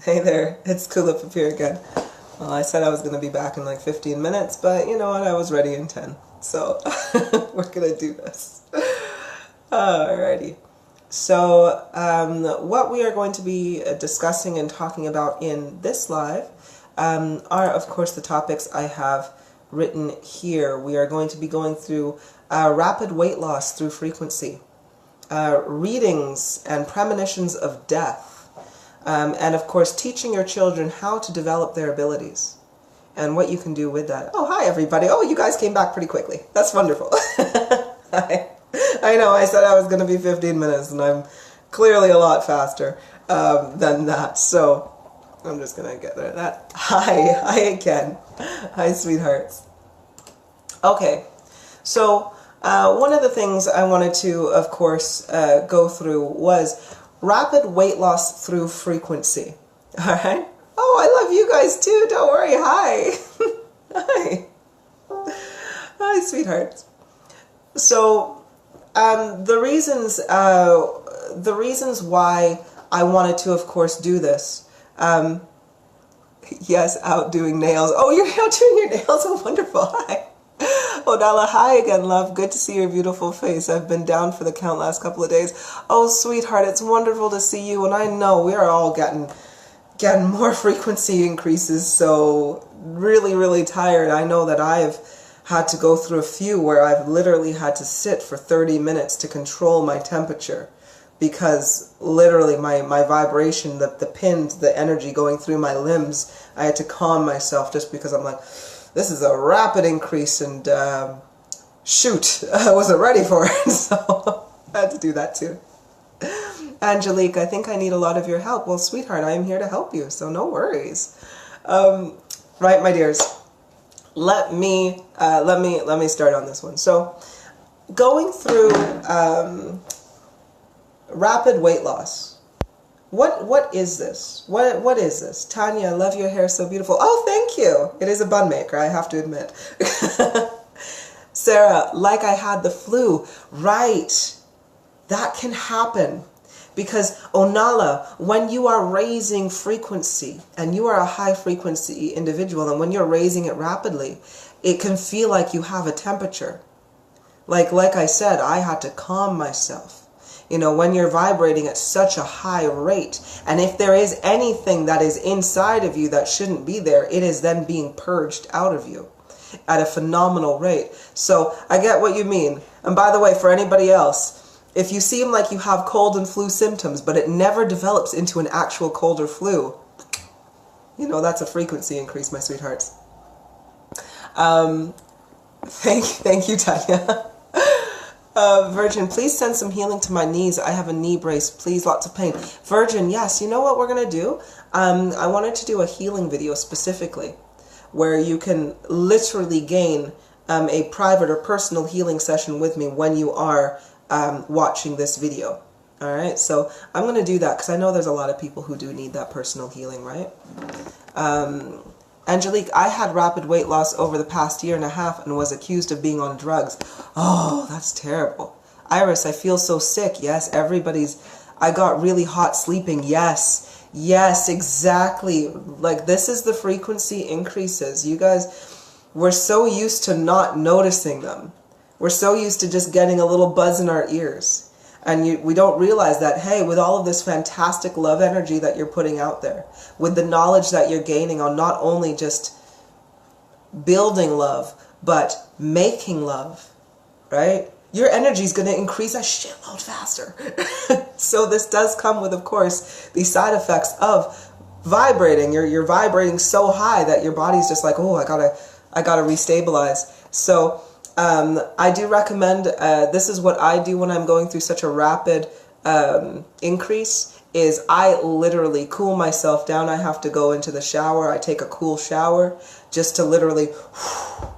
Hey there, it's Kulipup here again. Well, I said I was going to be back in like 15 minutes, but you know what, I was ready in 10. So, we're going to do this. Alrighty. So, what we are going to be discussing and talking about in this live are, of course, the topics I have written here. We are going to be going through rapid weight loss through frequency, readings and premonitions of death, and of course teaching your children how to develop their abilities and what you can do with that. Oh, hi everybody. Oh, you guys came back pretty quickly. That's wonderful. Hi. I know I said I was going to be 15 minutes and I'm clearly a lot faster than that, so I'm just going to get rid of that. Hi again. Hi, sweethearts. Okay, so one of the things I wanted to, of course, go through was rapid weight loss through frequency. All right? Oh, I love you guys too. Don't worry. Hi. Hi. Hi, sweethearts. So, the reasons why I wanted to, of course, do this. Yes, out doing nails. Oh, you're out doing your nails. Oh, wonderful. Hi. Odala, hi again, love. Good to see your beautiful face. I've been down for the count last couple of days. Oh, sweetheart, it's wonderful to see you, and I know we are all getting more frequency increases, so really tired. I know that I've had to go through a few where I've literally had to sit for 30 minutes to control my temperature because literally my vibration, the pins, the energy going through my limbs, I had to calm myself just because I'm like, this is a rapid increase, and shoot, I wasn't ready for it, so I had to do that too. Angelique, I think I need a lot of your help. Well, sweetheart, I am here to help you, so no worries. Right, my dears, let me start on this one. So, going through rapid weight loss. What is this? What is this? Tanya, I love your hair, so beautiful. Oh, thank you. It is a bun maker, I have to admit. Sarah, like I had the flu. Right. That can happen. Because, Onala, when you are raising frequency, and you are a high frequency individual, and when you're raising it rapidly, it can feel like you have a temperature. Like I said, I had to calm myself. You know, when you're vibrating at such a high rate, and if there is anything that is inside of you that shouldn't be there, it is then being purged out of you at a phenomenal rate. So I get what you mean. And by the way, for anybody else, if you seem like you have cold and flu symptoms, but it never develops into an actual cold or flu, you know, that's a frequency increase, my sweethearts. Thank you, Tanya. Virgin, please send some healing to my knees. I have a knee brace. Please, lots of pain. Virgin, yes, you know what we're going to do? I wanted to do a healing video specifically where you can literally gain a private or personal healing session with me when you are watching this video. Alright, so I'm going to do that because I know there's a lot of people who do need that personal healing, right? Angelique, I had rapid weight loss over the past year and a half and was accused of being on drugs. Oh, that's terrible. Iris, I feel so sick. Yes, I got really hot sleeping. Yes, exactly. Like, this is the frequency increases. You guys, we're so used to not noticing them. We're so used to just getting a little buzz in our ears. And we don't realize that, hey, with all of this fantastic love energy that you're putting out there, with the knowledge that you're gaining on not only just building love, but making love, right? Your energy is going to increase a shitload faster. So this does come with, of course, the side effects of vibrating. You're vibrating so high that your body's just like, oh, I gotta restabilize. So I do recommend, this is what I do when I'm going through such a rapid increase, is I literally cool myself down. I have to go into the shower. I take a cool shower just to literally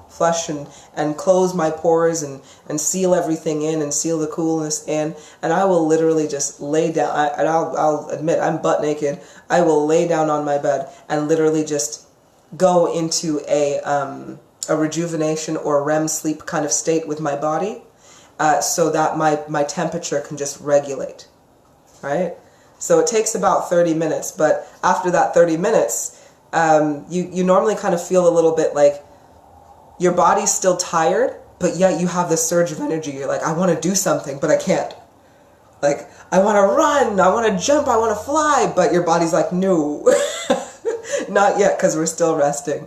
flush and close my pores and seal everything in and seal the coolness in. And I will literally just lay down, and I'll admit I'm butt naked. I will lay down on my bed and literally just go into a rejuvenation or REM sleep kind of state with my body, so that my temperature can just regulate, right? So it takes about 30 minutes, but after that 30 minutes, you normally kind of feel a little bit like your body's still tired, but yet you have this surge of energy. You're like, I want to do something, but I can't. Like, I want to run, I want to jump, I want to fly, but your body's like, no, not yet, because we're still resting.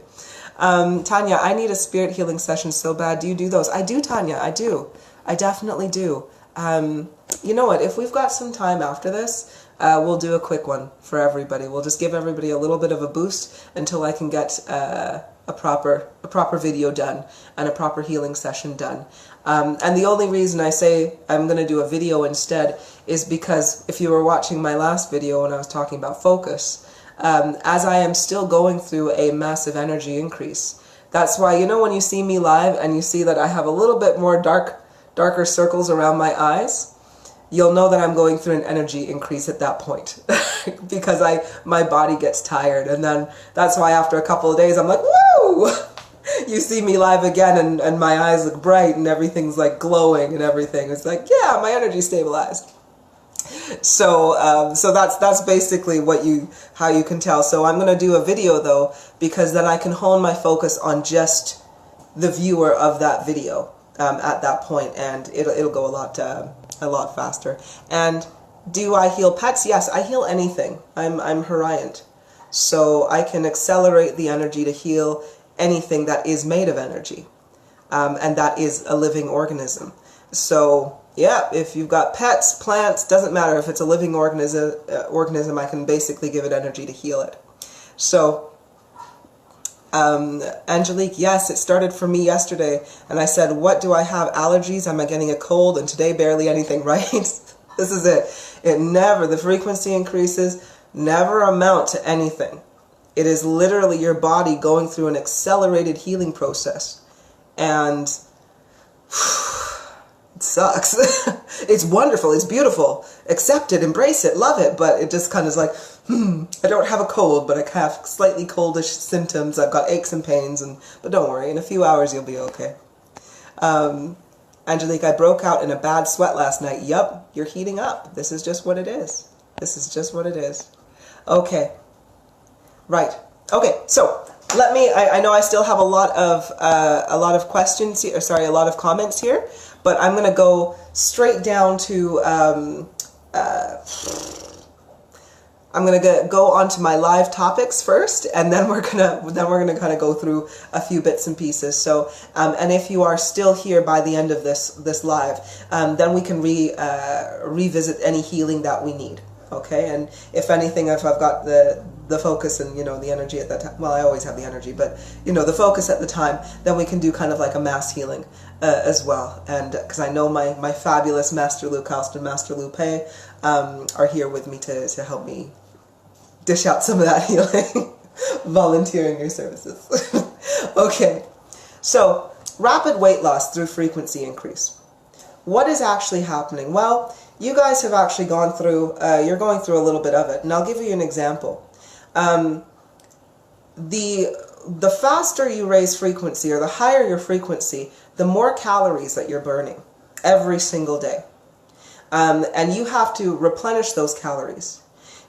Tanya, I need a spirit healing session so bad. Do you do those? I do, Tanya, I do. I definitely do. You know what, if we've got some time after this, we'll do a quick one for everybody. We'll just give everybody a little bit of a boost until I can get a proper video done and a proper healing session done. And the only reason I say I'm going to do a video instead is because if you were watching my last video when I was talking about focus, as I am still going through a massive energy increase. That's why, you know, when you see me live and you see that I have a little bit more darker circles around my eyes, you'll know that I'm going through an energy increase at that point because my body gets tired, and then that's why after a couple of days I'm like, woo! You see me live again and my eyes look bright and everything's like glowing and everything. It's like, yeah, my energy stabilized. So so that's basically how you can tell. So I'm going to do a video though, because then I can hone my focus on just the viewer of that video at that point, and it'll go a lot faster. And do I heal pets? Yes, I heal anything. I'm Hariant, so I can accelerate the energy to heal anything that is made of energy, and that is a living organism. So yeah, if you've got pets, plants, doesn't matter if it's a living organism, I can basically give it energy to heal it. So Angelique, yes, it started for me yesterday, and I said, what do I have? Allergies? Am I getting a cold? And today barely anything, right? This is it. The frequency increases never amount to anything. It is literally your body going through an accelerated healing process. And it sucks. It's wonderful. It's beautiful. Accept it, embrace it, love it. But it just kind of is like, I don't have a cold, but I have slightly coldish symptoms. I've got aches and pains, but don't worry. In a few hours, you'll be okay. Angelique, I broke out in a bad sweat last night. Yup, you're heating up. This is just what it is. This is just what it is. Okay. Right. Okay. So let me. I know I still have a lot of questions here. Sorry, a lot of comments here, but I'm gonna go straight down to. I'm gonna go on to my live topics first, and then we're gonna kind of go through a few bits and pieces. So, and if you are still here by the end of this live, then we can revisit any healing that we need. Okay, and if anything, if I've got the focus and, you know, the energy at that time, well, I always have the energy, but, you know, the focus at the time, then we can do kind of like a mass healing as well. And because I know my fabulous Master Luke House and Master Lupe are here with me to help me dish out some of that healing, volunteering your services. Okay, so rapid weight loss through frequency increase. What is actually happening? Well, you guys have actually gone through, you're going through a little bit of it, and I'll give you an example. The faster you raise frequency, or the higher your frequency, the more calories that you're burning every single day. And you have to replenish those calories.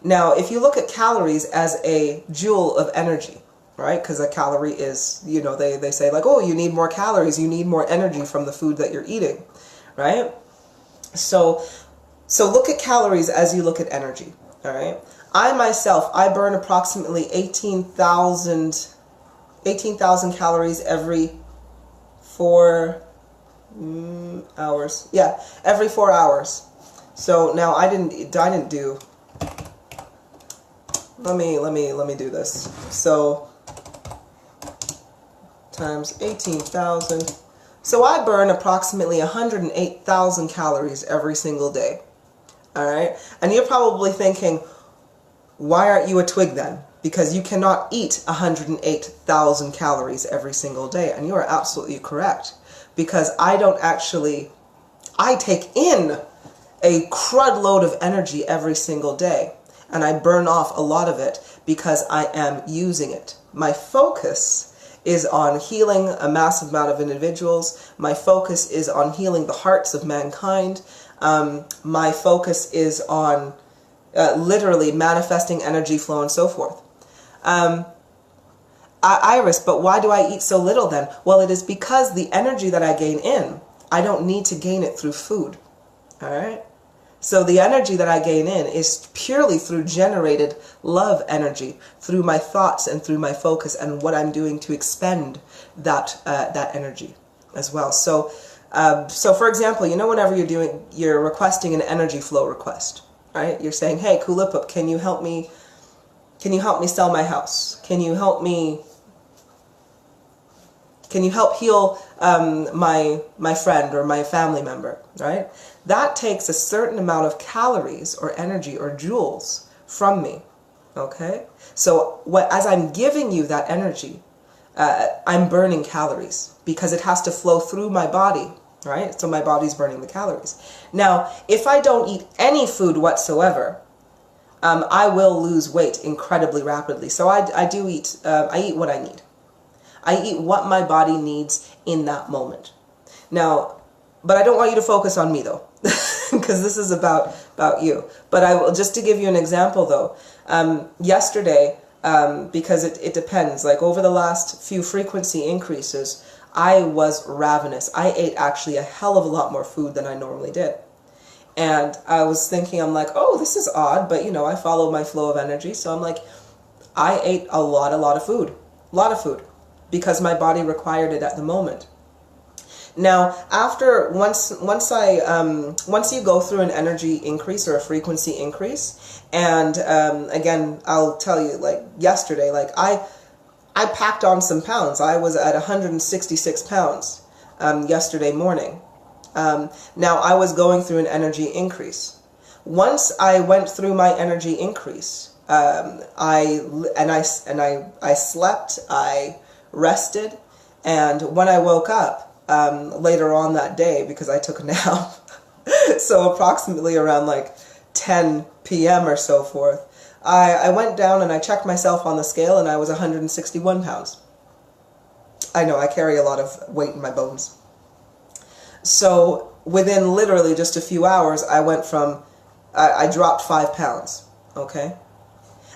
Now, if you look at calories as a joule of energy, right? Because a calorie is, you know, they say like, oh, you need more calories, you need more energy from the food that you're eating, right? So look at calories as you look at energy, all right? I myself, I burn approximately 18,000 calories every 4 hours. Yeah, every 4 hours. So now I didn't do. Let me do this. So times 18,000. So I burn approximately 108,000 calories every single day. All right? And you're probably thinking, why aren't you a twig then? Because you cannot eat 108,000 calories every single day. And you are absolutely correct. Because I take in a crud load of energy every single day. And I burn off a lot of it because I am using it. My focus is on healing a massive amount of individuals. My focus is on healing the hearts of mankind. My focus is on literally manifesting energy flow and so forth. Iris, but why do I eat so little then? Well, it is because the energy that I gain in, I don't need to gain it through food. All right? So the energy that I gain in is purely through generated love energy, through my thoughts and through my focus and what I'm doing to expend that energy as well. So for example, you know, whenever you're requesting an energy flow request, right? You're saying, hey, Kulipup, can you help me sell my house? Can you help heal my friend or my family member, right? That takes a certain amount of calories or energy or joules from me, okay? So as I'm giving you that energy, I'm burning calories because it has to flow through my body, right? So my body's burning the calories. Now, if I don't eat any food whatsoever, I will lose weight incredibly rapidly. So I eat what I need. I eat what my body needs in that moment. Now, but I don't want you to focus on me though, because this is about you. But I will, just to give you an example though, yesterday, because it depends, like over the last few frequency increases, I was ravenous. I ate actually a hell of a lot more food than I normally did. And I was thinking, I'm like, oh, this is odd, but you know, I follow my flow of energy. So I'm like, I ate a lot of food, because my body required it at the moment. Now, once you go through an energy increase or a frequency increase, and again, I'll tell you, like yesterday, like I packed on some pounds. I was at 166 pounds yesterday morning. Now I was going through an energy increase. Once I went through my energy increase, I slept, I rested, and when I woke up later on that day, because I took a nap, so approximately around like 10 p.m. or so forth, I went down and I checked myself on the scale and I was 161 pounds. I know, I carry a lot of weight in my bones. So within literally just a few hours, I dropped 5 pounds, okay?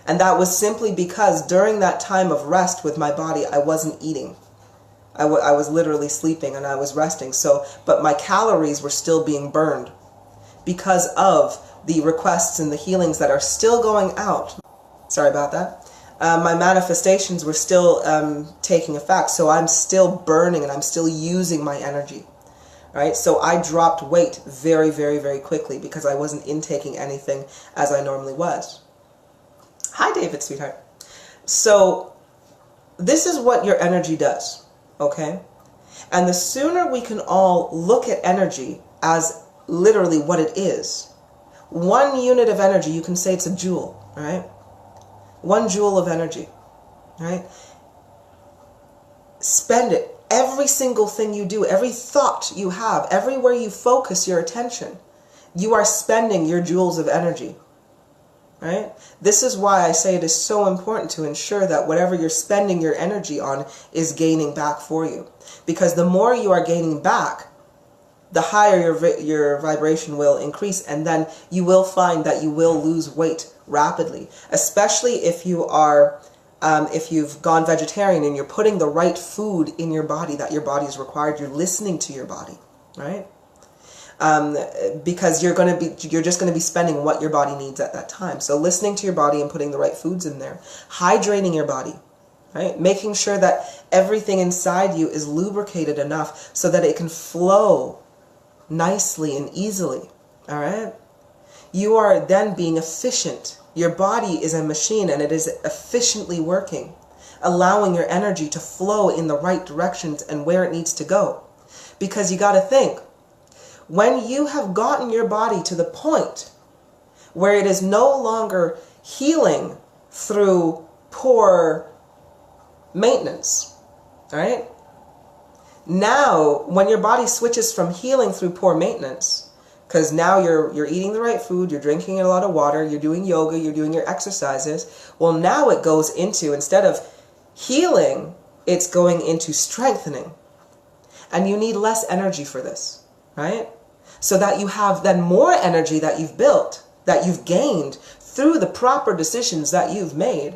And that was simply because during that time of rest with my body, I wasn't eating. I was literally sleeping and I was resting. But my calories were still being burned because of the requests and the healings that are still going out. Sorry about that. My manifestations were still taking effect, so I'm still burning and I'm still using my energy. Right? So I dropped weight very, very, very quickly because I wasn't intaking anything as I normally was. Hi, David, sweetheart. So this is what your energy does, okay? And the sooner we can all look at energy as literally what it is, 1 unit of energy, you can say it's a joule, right? 1 joule of energy, right? Spend it. Every single thing you do, every thought you have, everywhere you focus your attention, you are spending your joules of energy, right? This is why I say it is so important to ensure that whatever you're spending your energy on is gaining back for you. Because the more you are gaining back, the higher your vibration will increase, and then you will find that you will lose weight rapidly, especially if you are if you've gone vegetarian and you're putting the right food in your body that your body is required. You're listening to your body, right? Because you're just going to be spending what your body needs at that time. So listening to your body and putting the right foods in there, hydrating your body, right? Making sure that everything inside you is lubricated enough so that it can flow nicely and easily, all right? You are then being efficient. Your body is a machine and it is efficiently working, allowing your energy to flow in the right directions and where it needs to go. Because you got to think, when you have gotten your body to the point where it is no longer healing through poor maintenance, right? Now, when your body switches from healing through poor maintenance, because now you're eating the right food, you're drinking a lot of water, you're doing yoga, you're doing your exercises, well, now it goes into, instead of healing, it's going into strengthening. And you need less energy for this, right? So that you have then more energy that you've built, that you've gained through the proper decisions that you've made,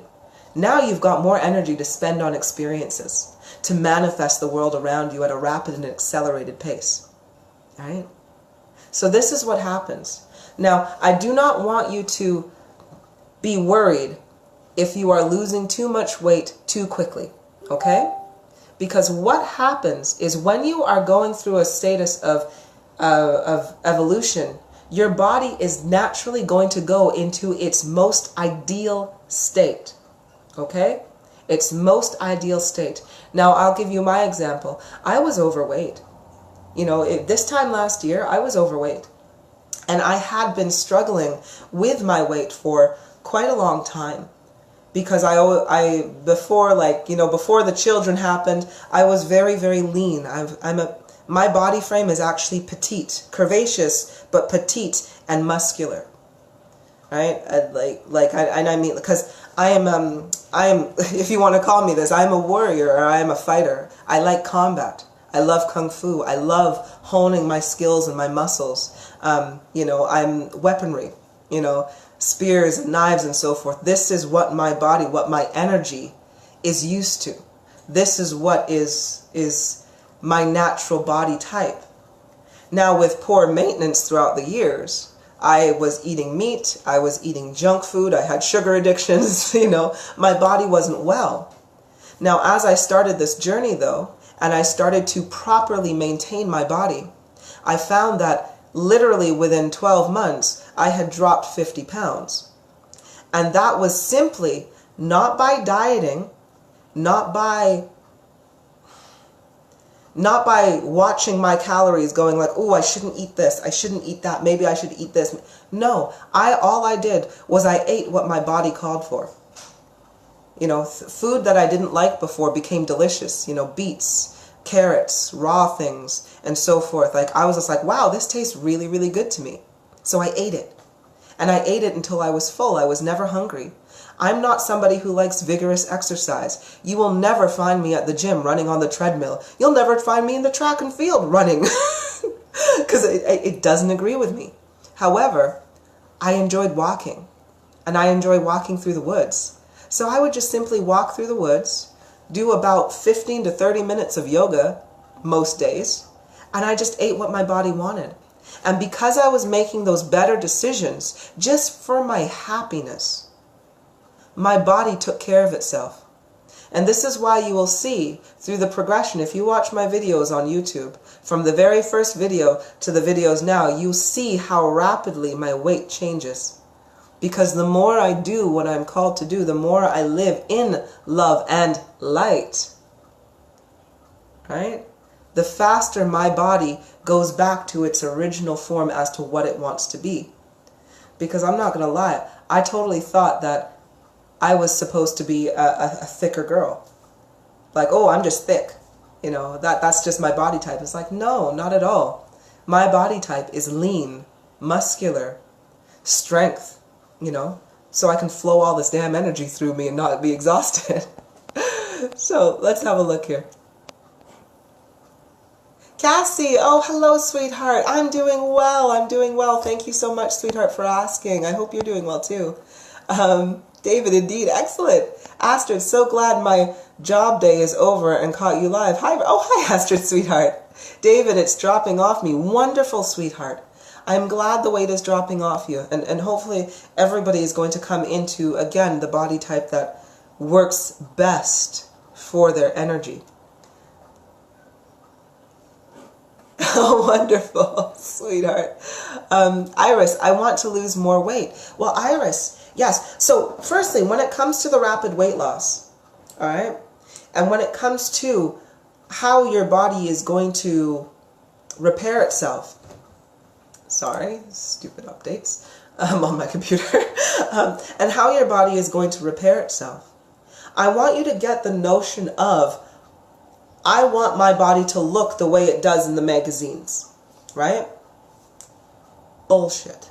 now you've got more energy to spend on experiences, to manifest the world around you at a rapid and accelerated pace. Right? So this is what happens. Now, I do not want you to be worried if you are losing too much weight too quickly. Okay? Because what happens is when you are going through a status of evolution, your body is naturally going to go into its most ideal state. Okay? Its most ideal state. Now, I'll give you my example. I was overweight. You know, this time last year, I was overweight. And I had been struggling with my weight for quite a long time. Because before the children happened, I was very, very lean. My body frame is actually petite, curvaceous, but petite and muscular. Right? I mean, because I am, if you want to call me this, I am a warrior, or I am a fighter. I like combat. I love Kung Fu. I love honing my skills and my muscles. You know, I'm weaponry, you know, spears and knives and so forth. This is what my body, what my energy is used to. This is what is my natural body type. Now, with poor maintenance throughout the years, I was eating meat, I was eating junk food, I had sugar addictions, you know, my body wasn't well. Now, as I started this journey, though, and I started to properly maintain my body, I found that literally within 12 months, I had dropped 50 pounds. And that was simply not by dieting, not by watching my calories going like, oh, I shouldn't eat this, I shouldn't eat that, maybe I should eat this. No, all I did was I ate what my body called for. You know, food that I didn't like before became delicious. You know, beets, carrots, raw things, and so forth. Like, I was just like, wow, this tastes really, really good to me. So I ate it. And I ate it until I was full. I was never hungry. I'm not somebody who likes vigorous exercise. You will never find me at the gym running on the treadmill. You'll never find me in the track and field running. Because it doesn't agree with me. However, I enjoyed walking. And I enjoy walking through the woods. So I would just simply walk through the woods, do about 15 to 30 minutes of yoga most days, and I just ate what my body wanted. And because I was making those better decisions just for my happiness, my body took care of itself. And this is why you will see through the progression, if you watch my videos on YouTube, from the very first video to the videos now, you see how rapidly my weight changes. Because the more I do what I'm called to do, the more I live in love and light. Right? The faster my body goes back to its original form as to what it wants to be. Because I'm not going to lie, I totally thought that I was supposed to be a thicker girl. Like, oh, I'm just thick. You know, that's just my body type. It's like, no, not at all. My body type is lean, muscular, strength. You know, so I can flow all this damn energy through me and not be exhausted. So, let's have a look here. Cassie, oh, hello, sweetheart. I'm doing well. Thank you so much, sweetheart, for asking. I hope you're doing well, too. David, indeed, excellent. Astrid, so glad my job day is over and caught you live. Hi, Astrid, sweetheart. David, it's dropping off me. Wonderful, sweetheart. I'm glad the weight is dropping off you, and hopefully everybody is going to come into, again, the body type that works best for their energy. Oh, wonderful, sweetheart. Iris, I want to lose more weight. Well, Iris, yes. So, firstly, when it comes to the rapid weight loss, all right, and when it comes to how your body is going to repair itself, sorry, stupid updates on my computer, and how your body is going to repair itself. I want you to get the notion of, I want my body to look the way it does in the magazines, right? Bullshit.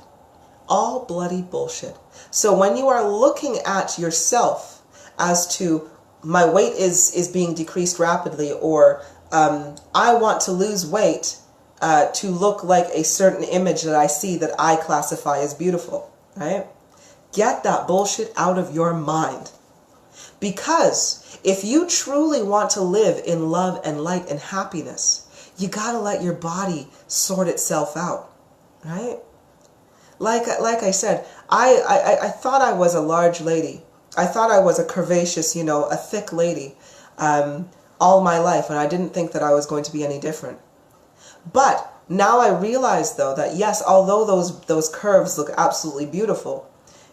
All bloody bullshit. So when you are looking at yourself as to, my weight is being decreased rapidly, or I want to lose weight, to look like a certain image that I see that I classify as beautiful, right? Get that bullshit out of your mind. Because if you truly want to live in love and light and happiness, you gotta let your body sort itself out, right? Like I said, I thought I was a large lady. I thought I was a curvaceous, a thick lady all my life, and I didn't think that I was going to be any different. But now I realize, though, that yes, although those curves look absolutely beautiful,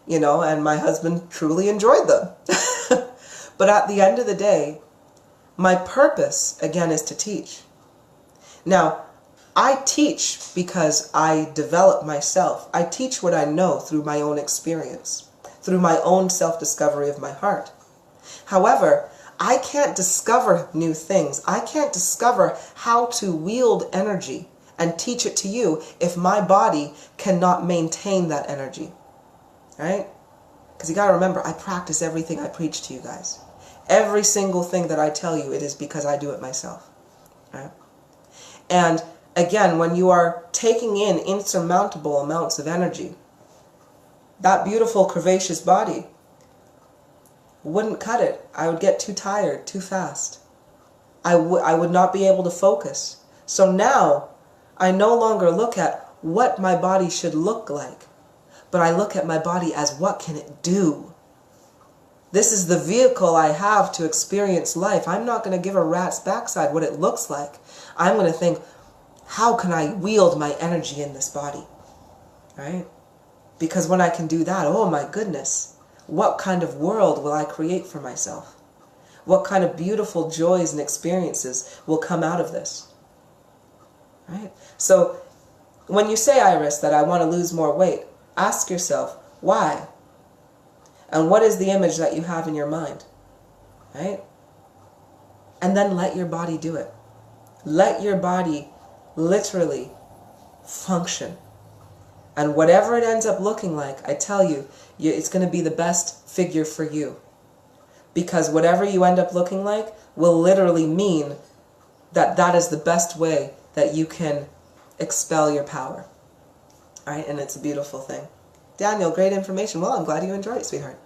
and my husband truly enjoyed them. But at the end of the day, my purpose, again, is to teach. Now, I teach because I develop myself. I teach what I know through my own experience, through my own self-discovery of my heart. However, I can't discover new things. I can't discover how to wield energy and teach it to you if my body cannot maintain that energy, right? Because you got to remember, I practice everything I preach to you guys. Every single thing that I tell you, it is because I do it myself, right? And again, when you are taking in insurmountable amounts of energy, that beautiful curvaceous body wouldn't cut it. I would get too tired too fast. I would not be able to focus. So now, I no longer look at what my body should look like, but I look at my body as what can it do. This is the vehicle I have to experience life. I'm not going to give a rat's backside what it looks like. I'm going to think, how can I wield my energy in this body? Right? Because when I can do that, oh my goodness, what kind of world will I create for myself? What kind of beautiful joys and experiences will come out of this? Right? So when you say, Iris, that I want to lose more weight, ask yourself, why? And what is the image that you have in your mind? Right? And then let your body do it. Let your body literally function. And whatever it ends up looking like, I tell you, it's going to be the best figure for you. Because whatever you end up looking like will literally mean that that is the best way that you can expel your power. All right? And it's a beautiful thing. Daniel, great information. Well, I'm glad you enjoyed it, sweetheart.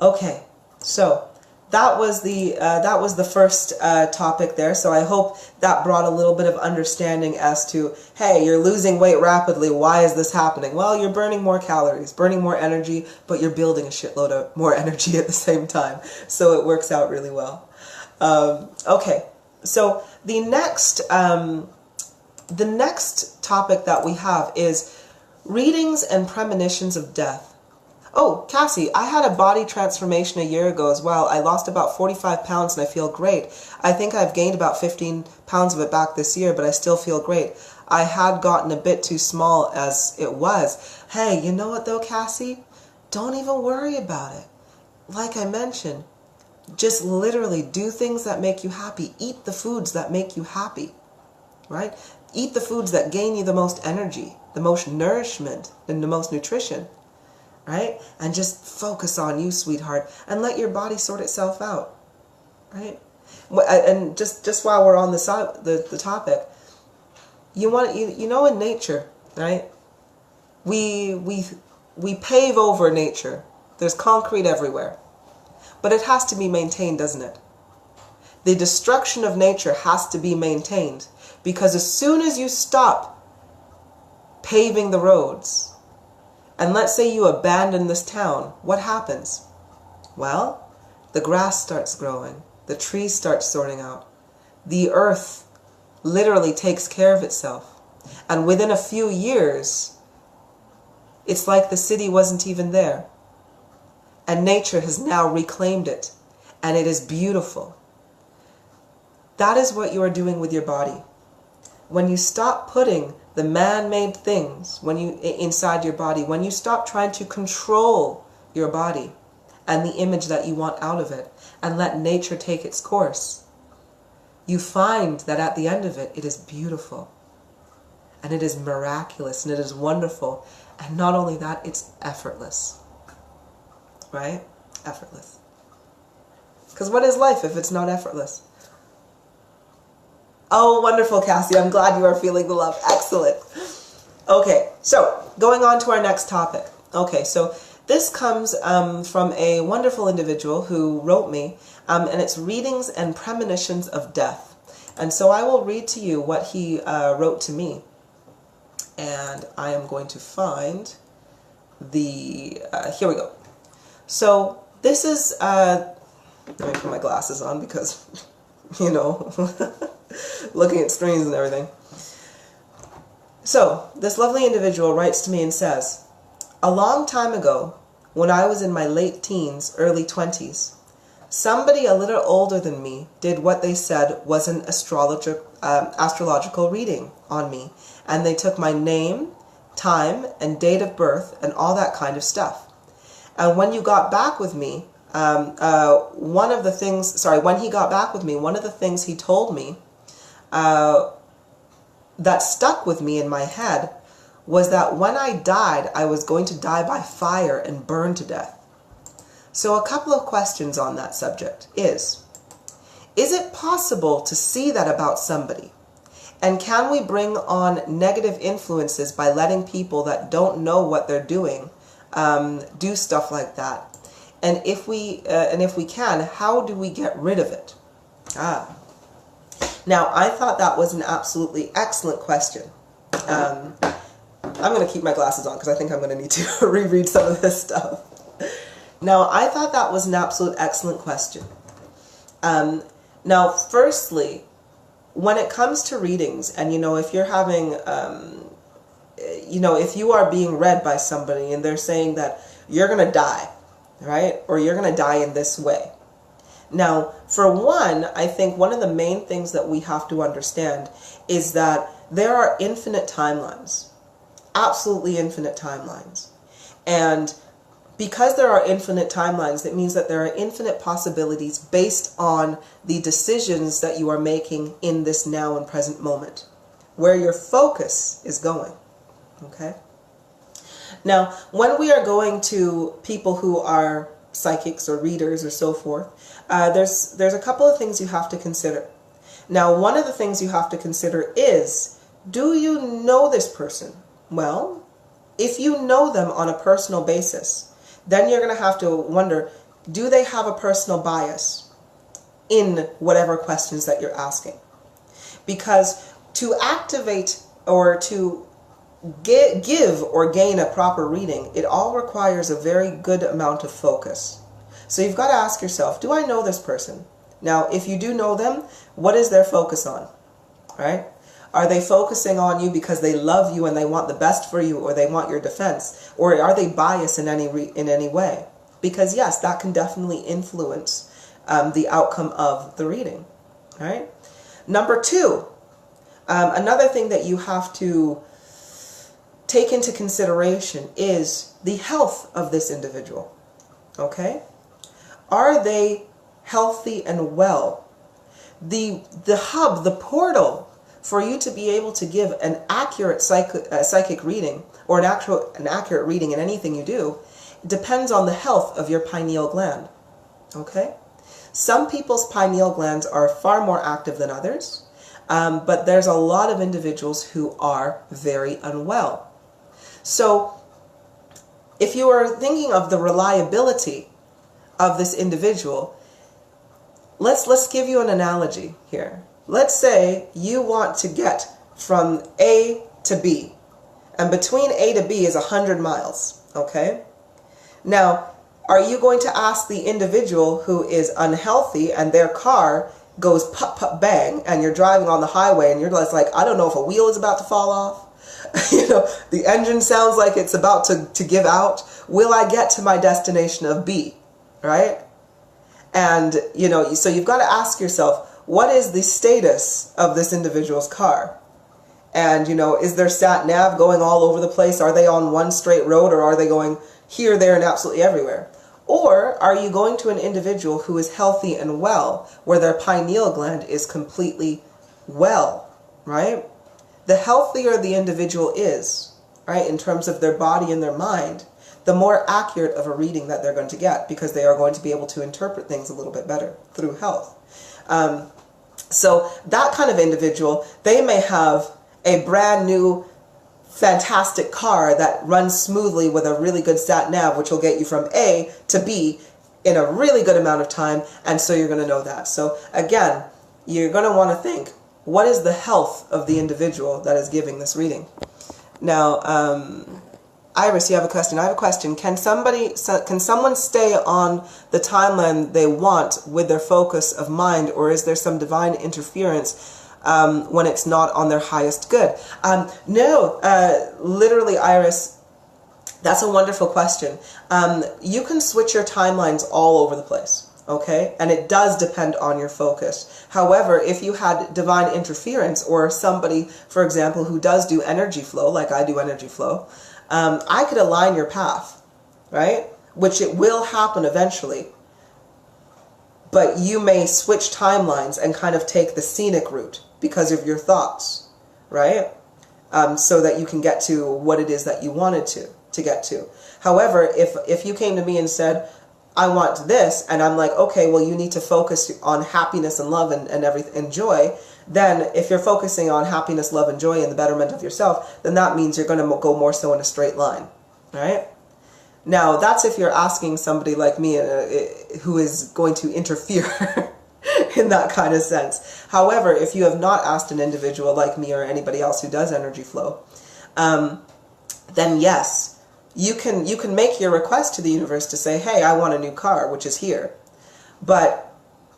Okay, so that was the first topic there. So I hope that brought a little bit of understanding as to, hey, you're losing weight rapidly. Why is this happening? Well, you're burning more calories, burning more energy, but you're building a shitload of more energy at the same time. So it works out really well. Okay, so the next topic that we have is readings and premonitions of death. Oh, Cassie, I had a body transformation a year ago as well. I lost about 45 pounds and I feel great. I think I've gained about 15 pounds of it back this year, but I still feel great. I had gotten a bit too small as it was. Hey, you know what though, Cassie? Don't even worry about it. Like I mentioned, just literally do things that make you happy. Eat the foods that make you happy, right? Eat the foods that gain you the most energy, the most nourishment, and the most nutrition. Right? And just focus on you, sweetheart, and let your body sort itself out. Right? And just while we're on the topic, you know, in nature, right? We pave over nature. There's concrete everywhere. But it has to be maintained, doesn't it? The destruction of nature has to be maintained, because as soon as you stop paving the roads, and let's say you abandon this town, what happens? Well, the grass starts growing, the trees start sorting out, the earth literally takes care of itself, and within a few years, it's like the city wasn't even there, and nature has now reclaimed it, and it is beautiful. That is what you are doing with your body. When you stop putting the man-made things inside your body, when you stop trying to control your body and the image that you want out of it, and let nature take its course, you find that at the end of it, it is beautiful, and it is miraculous, and it is wonderful, and not only that, it's effortless, right? Effortless. Because what is life if it's not effortless? Oh, wonderful, Cassie. I'm glad you are feeling the love. Excellent. Okay, so going on to our next topic. Okay, so This comes from a wonderful individual who wrote me, and it's Readings and Premonitions of Death. And so I will read to you what he wrote to me. And I am going to find the, here we go. So this is, let me put my glasses on because, you know, looking at screens and everything. So this lovely individual writes to me and says, "A long time ago, when I was in my late teens, early 20s, somebody a little older than me did what they said was an astrological reading on me, and they took my name, time, and date of birth, and all that kind of stuff. And when you got back with me, when he got back with me, one of the things he told me that stuck with me in my head was that when I died, I was going to die by fire and burn to death." So a couple of questions on that subject is it possible to see that about somebody? And can we bring on negative influences by letting people that don't know what they're doing do stuff like that? And if we can, how do we get rid of it? Now, I thought that was an absolutely excellent question. I'm going to keep my glasses on because I think I'm going to need to reread some of this stuff. Now, I thought that was an absolute excellent question. Now, firstly, when it comes to readings, and you know, if you're having, you know, if you are being read by somebody and they're saying that you're going to die, right? Or you're going to die in this way. Now, for one, I think one of the main things that we have to understand is that there are infinite timelines. Absolutely infinite timelines. And because there are infinite timelines, that means that there are infinite possibilities based on the decisions that you are making in this now and present moment, where your focus is going. Okay? Now, when we are going to people who are psychics or readers or so forth, there's a couple of things you have to consider. Now, one of the things you have to consider is, do you know this person? Well, if you know them on a personal basis, then you're going to have to wonder, do they have a personal bias in whatever questions that you're asking? Because to activate or to give or gain a proper reading, it all requires a very good amount of focus. So you've got to ask yourself, do I know this person? Now, if you do know them, what is their focus on? Right? Are they focusing on you because they love you and they want the best for you, or they want your defense? Or are they biased in any way? Because yes, that can definitely influence the outcome of the reading. Right? Number two, another thing that you have to take into consideration is the health of this individual. Okay? Are they healthy and well? The hub, the portal for you to be able to give an accurate psychic reading, or an accurate reading in anything you do, depends on the health of your pineal gland. Okay? Some people's pineal glands are far more active than others, but there's a lot of individuals who are very unwell. So, if you are thinking of the reliability of this individual, let's give you an analogy here. Let's say you want to get from A to B, and between A to B is 100 miles, okay? Now, are you going to ask the individual who is unhealthy and their car goes pop, pop, bang, and you're driving on the highway and you're just like, I don't know if a wheel is about to fall off? You know, the engine sounds like it's about to give out. Will I get to my destination of B, right? And, you know, so you've got to ask yourself, what is the status of this individual's car? And, you know, is their sat nav going all over the place? Are they on one straight road, or are they going here, there, and absolutely everywhere? Or are you going to an individual who is healthy and well, where their pineal gland is completely well, right? The healthier the individual is, right, in terms of their body and their mind, the more accurate of a reading that they're going to get, because they are going to be able to interpret things a little bit better through health. So that kind of individual, they may have a brand new fantastic car that runs smoothly with a really good sat nav, which will get you from A to B in a really good amount of time, and so you're going to know that. So again, you're going to want to think, what is the health of the individual that is giving this reading? Now, Iris, you have a question. I have a question. Can someone stay on the timeline they want with their focus of mind, or is there some divine interference when it's not on their highest good? No, literally, Iris, that's a wonderful question. You can switch your timelines all over the place, okay? And it does depend on your focus. However, if you had divine interference, or somebody, for example, who does do energy flow, like I do energy flow, I could align your path, right? Which it will happen eventually. But you may switch timelines and kind of take the scenic route because of your thoughts, right? So that you can get to what it is that you wanted to get to. However, if you came to me and said, I want this, and I'm like, okay, well, you need to focus on happiness and love and everything and joy, then if you're focusing on happiness, love, and joy and the betterment of yourself, then that means you're going to go more so in a straight line, right? Now, that's if you're asking somebody like me who is going to interfere in that kind of sense. However, if you have not asked an individual like me or anybody else who does energy flow, then yes, you can make your request to the universe to say, hey, I want a new car, which is here. But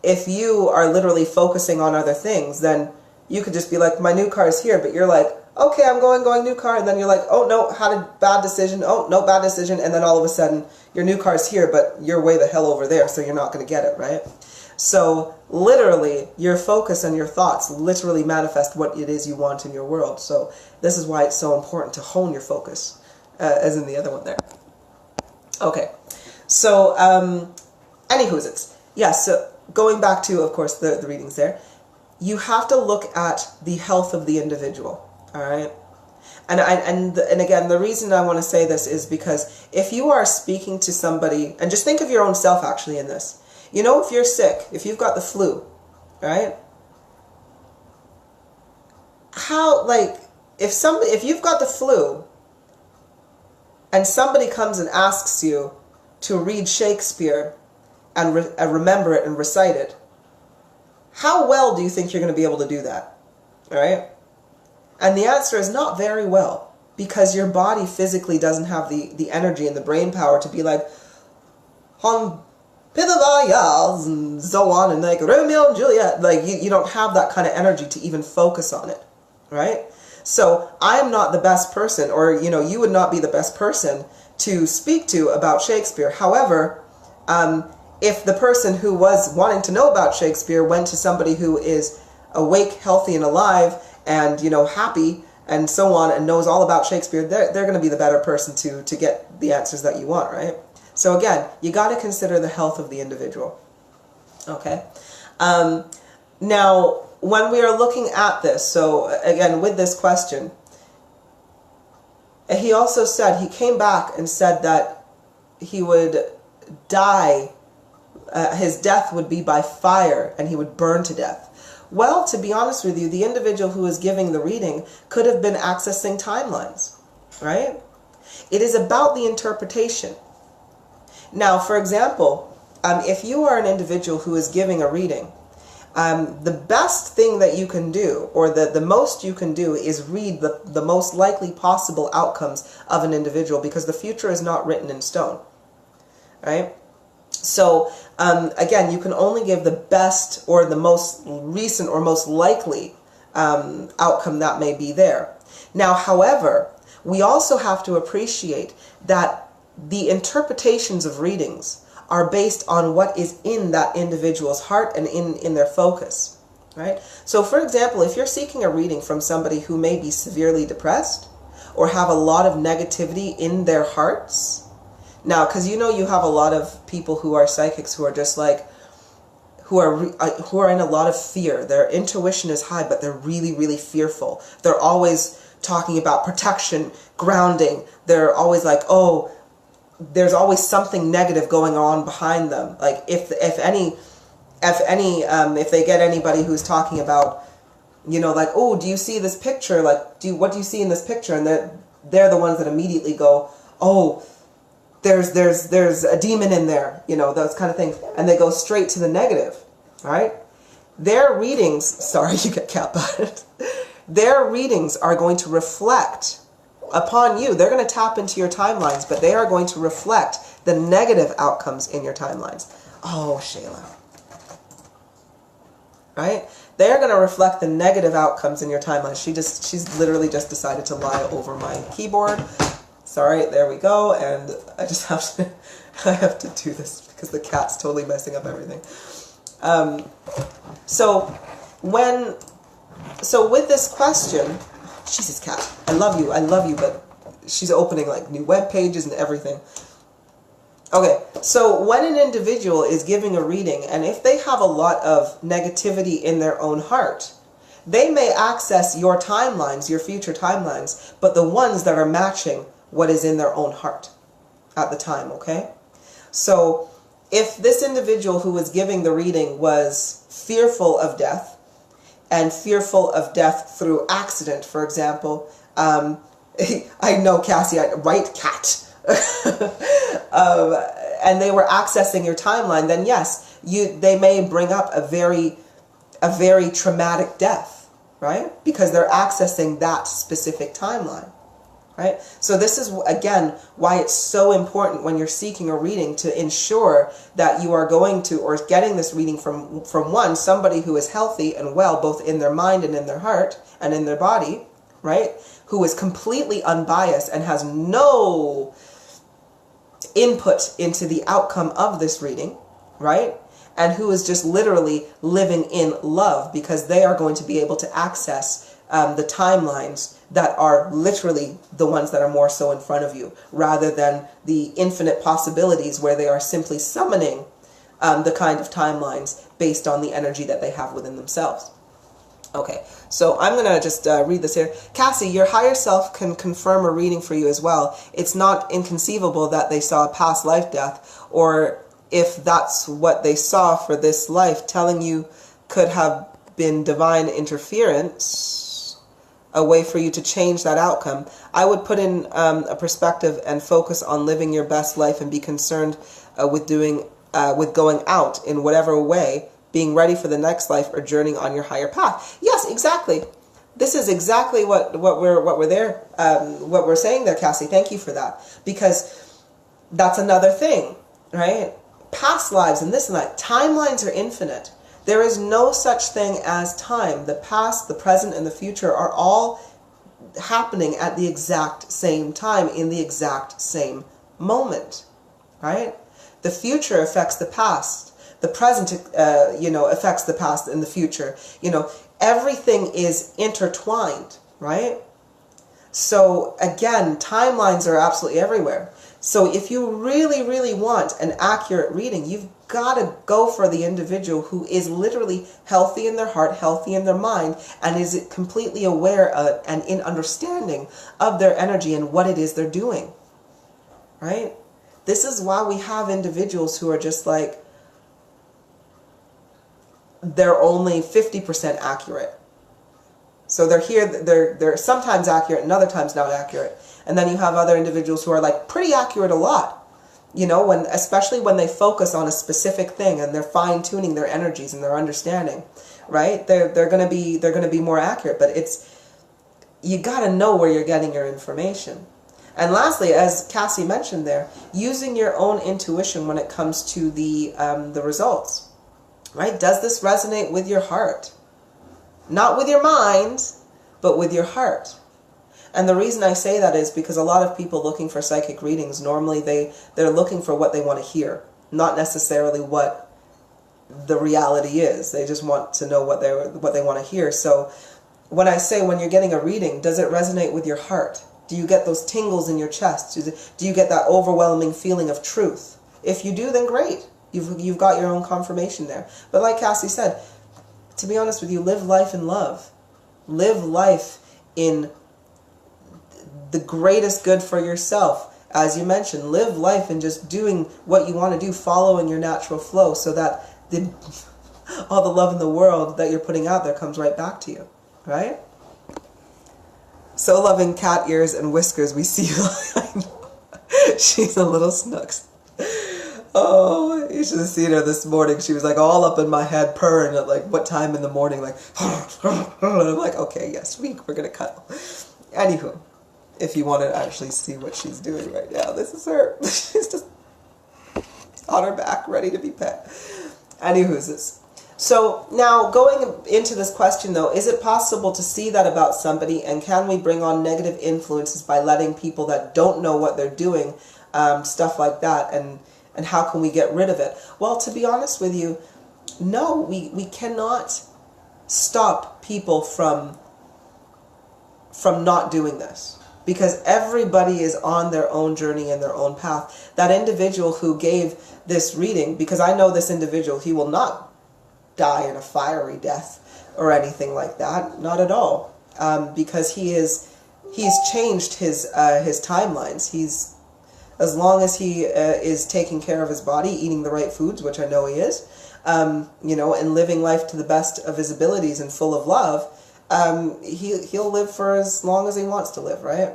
if you are literally focusing on other things, then you could just be like, my new car is here, but you're like, okay, I'm going new car, and then you're like, oh no, had a bad decision, oh no, bad decision, and then all of a sudden your new car is here, but you're way the hell over there, so you're not going to get it, right? So literally, your focus and your thoughts literally manifest what it is you want in your world. So this is why it's so important to hone your focus, as in the other one there. Okay, so anywho's, yeah, so going back to, of course, the readings there, you have to look at the health of the individual, all right? And again, the reason I want to say this is because if you are speaking to somebody, and just think of your own self actually in this, you know, if you're sick, if you've got the flu, right? How, like, if you've got the flu and somebody comes and asks you to read Shakespeare and remember it and recite it, how well do you think you're going to be able to do that? All right? And the answer is not very well, because your body physically doesn't have the energy and the brain power to be like, and so on, and like Romeo and Juliet. Like, you don't have that kind of energy to even focus on it, right? So I'm not the best person, or, you know, you would not be the best person to speak to about Shakespeare. However, if the person who was wanting to know about Shakespeare went to somebody who is awake, healthy, and alive, and, you know, happy, and so on, and knows all about Shakespeare, they're going to be the better person to get the answers that you want, right? So again, you got to consider the health of the individual. Okay? Now, when we are looking at this, so again, with this question, he also said, he came back and said that he would die, his death would be by fire, and he would burn to death. Well, to be honest with you, the individual who is giving the reading could have been accessing timelines, right? It is about the interpretation. Now, for example, if you are an individual who is giving a reading, the best thing that you can do, or the most you can do, is read the most likely possible outcomes of an individual, because the future is not written in stone, right? So, again, you can only give the best or the most recent or most likely outcome that may be there. Now, however, we also have to appreciate that the interpretations of readings are based on what is in that individual's heart and in their focus, right? So, for example, if you're seeking a reading from somebody who may be severely depressed or have a lot of negativity in their hearts, now, because you know you have a lot of people who are psychics who are just like, who are in a lot of fear. Their intuition is high, but they're really, really fearful. They're always talking about protection, grounding. They're always like, oh, there's always something negative going on behind them. Like if they get anybody who's talking about, you know, like, oh, do you see this picture? Like, what do you see in this picture? And they're the ones that immediately go, oh, there's a demon in there, you know, those kind of things. And they go straight to the negative, right? Their readings, sorry, you get cat butted. Their readings are going to reflect upon you. They're going to tap into your timelines, but they are going to reflect the negative outcomes in your timelines. Oh, Shayla. Right? They're going to reflect the negative outcomes in your timeline. She's literally just decided to lie over my keyboard. Sorry, there we go. And I just have to, I have to do this because the cat's totally messing up everything. So with this question, Jesus, cat, I love you, but she's opening like new web pages and everything. Okay, so when an individual is giving a reading, and if they have a lot of negativity in their own heart, they may access your timelines, your future timelines, but the ones that are matching what is in their own heart at the time, okay? So if this individual who was giving the reading was fearful of death, and fearful of death through accident, for example, I know, Cassie, right, cat. And they were accessing your timeline, then yes, they may bring up a very traumatic death, right? Because they're accessing that specific timeline, right? So this is, again, why it's so important when you're seeking a reading to ensure that you are going to, or getting this reading from one, somebody who is healthy and well, both in their mind and in their heart and in their body, right? Who is completely unbiased and has no input into the outcome of this reading, right? And who is just literally living in love, because they are going to be able to access the timelines that are literally the ones that are more so in front of you, rather than the infinite possibilities where they are simply summoning the kind of timelines based on the energy that they have within themselves. Okay, so I'm going to just read this here. Cassie, your higher self can confirm a reading for you as well. It's not inconceivable that they saw a past life death, or if that's what they saw for this life, telling you could have been divine interference, a way for you to change that outcome. I would put in a perspective and focus on living your best life and be concerned with going out in whatever way, being ready for the next life or journeying on your higher path. Yes, exactly. This is exactly what we're saying there, Cassie. Thank you for that, because that's another thing, right? Past lives and this and that. Timelines are infinite. There is no such thing as time. The past, the present, and the future are all happening at the exact same time, in the exact same moment, right? The future affects the past. The present, affects the past and the future. Everything is intertwined, right? So again, timelines are absolutely everywhere. So if you really, really want an accurate reading, you've got to go for the individual who is literally healthy in their heart, healthy in their mind, and is completely aware of, and in understanding of their energy and what it is they're doing, right? This is why we have individuals who are just like, they're only 50% accurate. So they're sometimes accurate and other times not accurate. And then you have other individuals who are like pretty accurate a lot. Especially when they focus on a specific thing and they're fine-tuning their energies and their understanding, right? They're going to be more accurate, but you got to know where you're getting your information. And lastly, as Cassie mentioned there, using your own intuition when it comes to the results. Right? Does this resonate with your heart? Not with your mind, but with your heart. And the reason I say that is because a lot of people looking for psychic readings, normally they're looking for what they want to hear, not necessarily what the reality is. They just want to know what they want to hear. So when I say, when you're getting a reading, does it resonate with your heart? Do you get those tingles in your chest? Do you get that overwhelming feeling of truth? If you do, then great. You've got your own confirmation there. But like Cassie said, to be honest with you, live life in love. Live life in the greatest good for yourself. As you mentioned, live life in just doing what you want to do, following your natural flow, so that all the love in the world that you're putting out there comes right back to you, right? So loving cat ears and whiskers, we see you. She's a little snooks. Oh, you should have seen her this morning. She was like all up in my head, purring at like what time in the morning, like, and I'm like, okay, yes, we're gonna cuddle. Anywho, if you want to actually see what she's doing right now, this is her. She's just on her back, ready to be pet. Anywho's this. So now going into this question though, is it possible to see that about somebody, and can we bring on negative influences by letting people that don't know what they're doing, stuff like that, and how can we get rid of it? Well, to be honest with you, no, we cannot stop people from not doing this, because everybody is on their own journey and their own path. That individual who gave this reading, because I know this individual, he will not die in a fiery death or anything like that, not at all, because he's changed his timelines. He's, as long as he is taking care of his body, eating the right foods, which I know he is, you know, and living life to the best of his abilities and full of love, he'll live for as long as he wants to live, right?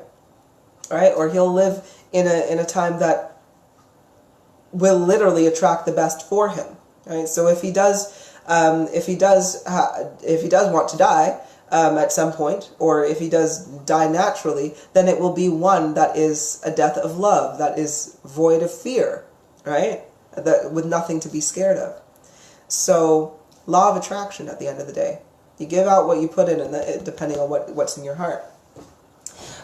Or he'll live in a time that will literally attract the best for him, right? So if he does want to die at some point, or if he does die naturally, then it will be one that is a death of love, that is void of fear, right? That with nothing to be scared of. So, law of attraction at the end of the day. You give out what you put in, and depending on what's in your heart.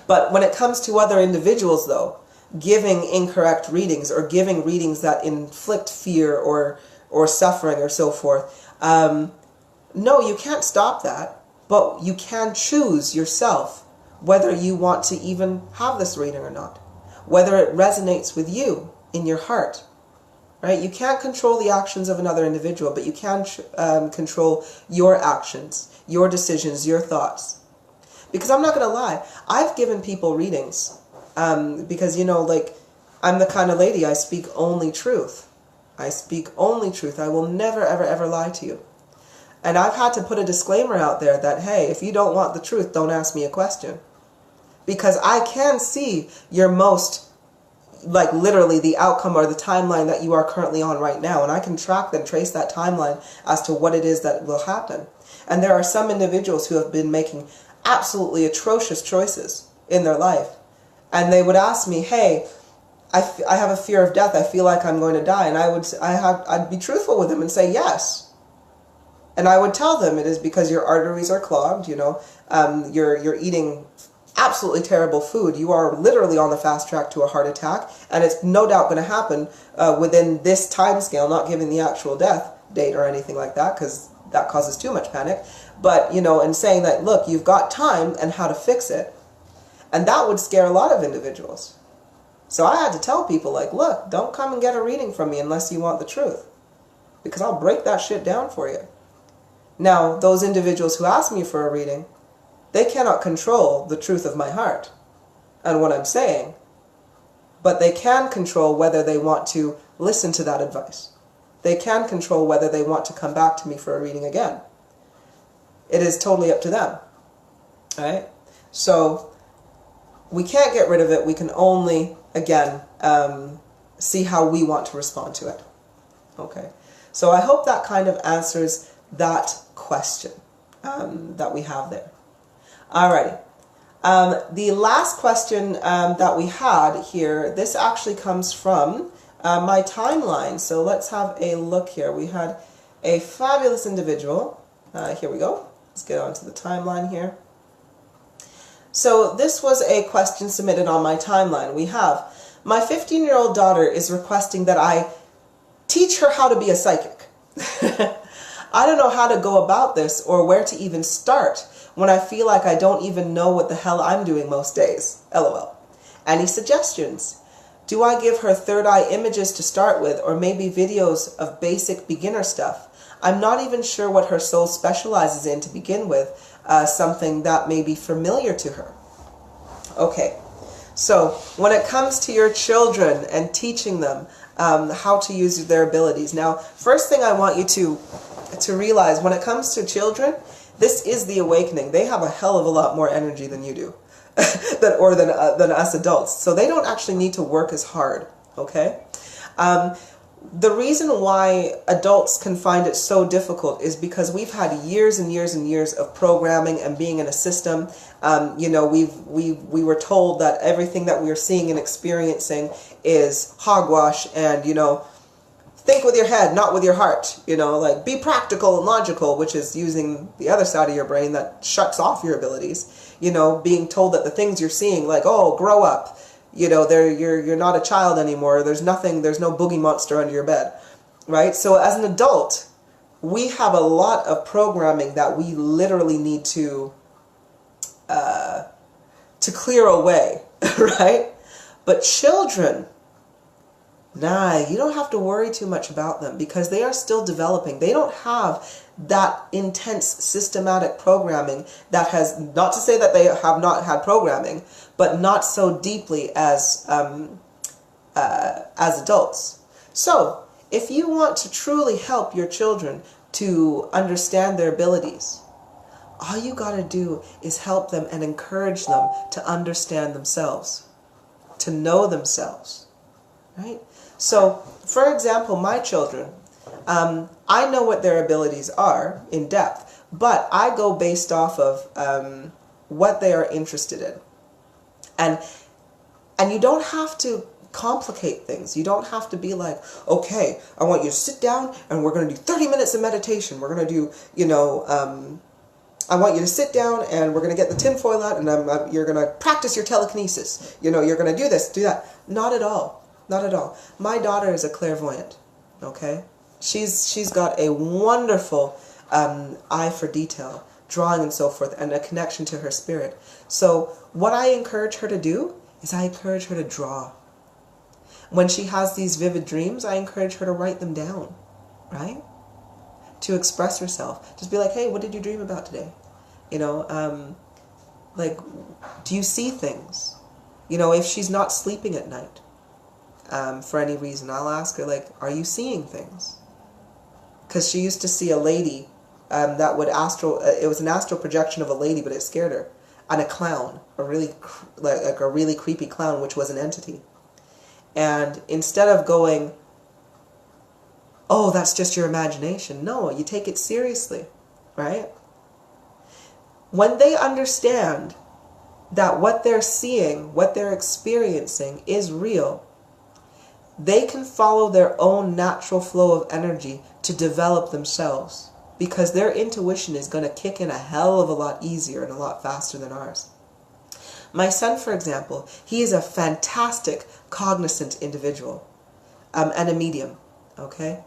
But when it comes to other individuals, though, giving incorrect readings or giving readings that inflict fear or suffering or so forth, no, you can't stop that. But you can choose yourself whether you want to even have this reading or not, whether it resonates with you in your heart, right? You can't control the actions of another individual, but you can control your actions, your decisions, your thoughts. Because I'm not going to lie, I've given people readings because, you know, like, I'm the kind of lady, I speak only truth. I speak only truth. I will never, ever, ever lie to you. And I've had to put a disclaimer out there that, hey, if you don't want the truth, don't ask me a question. Because I can see your most, like, literally the outcome or the timeline that you are currently on right now. And I can track and trace that timeline as to what it is that will happen. And there are some individuals who have been making absolutely atrocious choices in their life. And they would ask me, hey, I have a fear of death. I feel like I'm going to die. And I'd be truthful with them and say yes. And I would tell them it is because your arteries are clogged, you know, you're eating absolutely terrible food. You are literally on the fast track to a heart attack, and it's no doubt going to happen within this time scale, not giving the actual death date or anything like that, because that causes too much panic. But, you know, and saying that, look, you've got time and how to fix it. And that would scare a lot of individuals. So I had to tell people, like, look, don't come and get a reading from me unless you want the truth, because I'll break that shit down for you. Now, those individuals who ask me for a reading, they cannot control the truth of my heart and what I'm saying, but they can control whether they want to listen to that advice. They can control whether they want to come back to me for a reading again. It is totally up to them, right? So we can't get rid of it. We can only, again, see how we want to respond to it. Okay, so I hope that kind of answers that question that we have there. Alrighty. The last question that we had here, this actually comes from my timeline. So let's have a look here. We had a fabulous individual. Here we go. Let's get onto the timeline here. So this was a question submitted on my timeline. We have, my 15-year-old daughter is requesting that I teach her how to be a psychic. I don't know how to go about this or where to even start when I feel like I don't even know what the hell I'm doing most days. LOL. Any suggestions? Do I give her third eye images to start with, or maybe videos of basic beginner stuff? I'm not even sure what her soul specializes in to begin with, something that may be familiar to her. Okay, so when it comes to your children and teaching them how to use their abilities. Now, first thing I want you to realize, when it comes to children, this is the awakening. They have a hell of a lot more energy than you do. than us adults. So they don't actually need to work as hard, okay? The reason why adults can find it so difficult is because we've had years and years and years of programming and being in a system. You know, we were told that everything that we are seeing and experiencing is hogwash, and, you know, think with your head, not with your heart. You know, like, be practical and logical, which is using the other side of your brain that shuts off your abilities. You know, being told that the things you're seeing, like, oh, grow up. You know, you're not a child anymore. There's no boogie monster under your bed, right? So as an adult, we have a lot of programming that we literally need to clear away, right? But children, nah, you don't have to worry too much about them because they are still developing. They don't have that intense systematic programming that has, not to say that they have not had programming, but not so deeply as adults. So if you want to truly help your children to understand their abilities, all you got to do is help them and encourage them to understand themselves, to know themselves, right? So, for example, my children, I know what their abilities are in depth, but I go based off of what they are interested in. And you don't have to complicate things. You don't have to be like, okay, I want you to sit down and we're going to do 30 minutes of meditation. We're going to do, you know, I want you to sit down and we're going to get the tinfoil out and you're going to practice your telekinesis. You know, you're going to do this, do that. Not at all. Not at all. My daughter is a clairvoyant, okay? She's got a wonderful eye for detail, drawing and so forth, and a connection to her spirit. So what I encourage her to do is I encourage her to draw. When she has these vivid dreams, I encourage her to write them down, right? To express herself. Just be like, hey, what did you dream about today? You know, like, do you see things? You know, if she's not sleeping at night, for any reason, I'll ask her, like, are you seeing things? Because she used to see a lady that would it was an astral projection of a lady, but it scared her. And a clown, a really creepy clown, which was an entity. And instead of going, oh, that's just your imagination, no, you take it seriously, right? When they understand that what they're seeing, what they're experiencing is real, they can follow their own natural flow of energy to develop themselves, because their intuition is going to kick in a hell of a lot easier and a lot faster than ours. My son, for example, he is a fantastic cognizant individual and a medium, okay?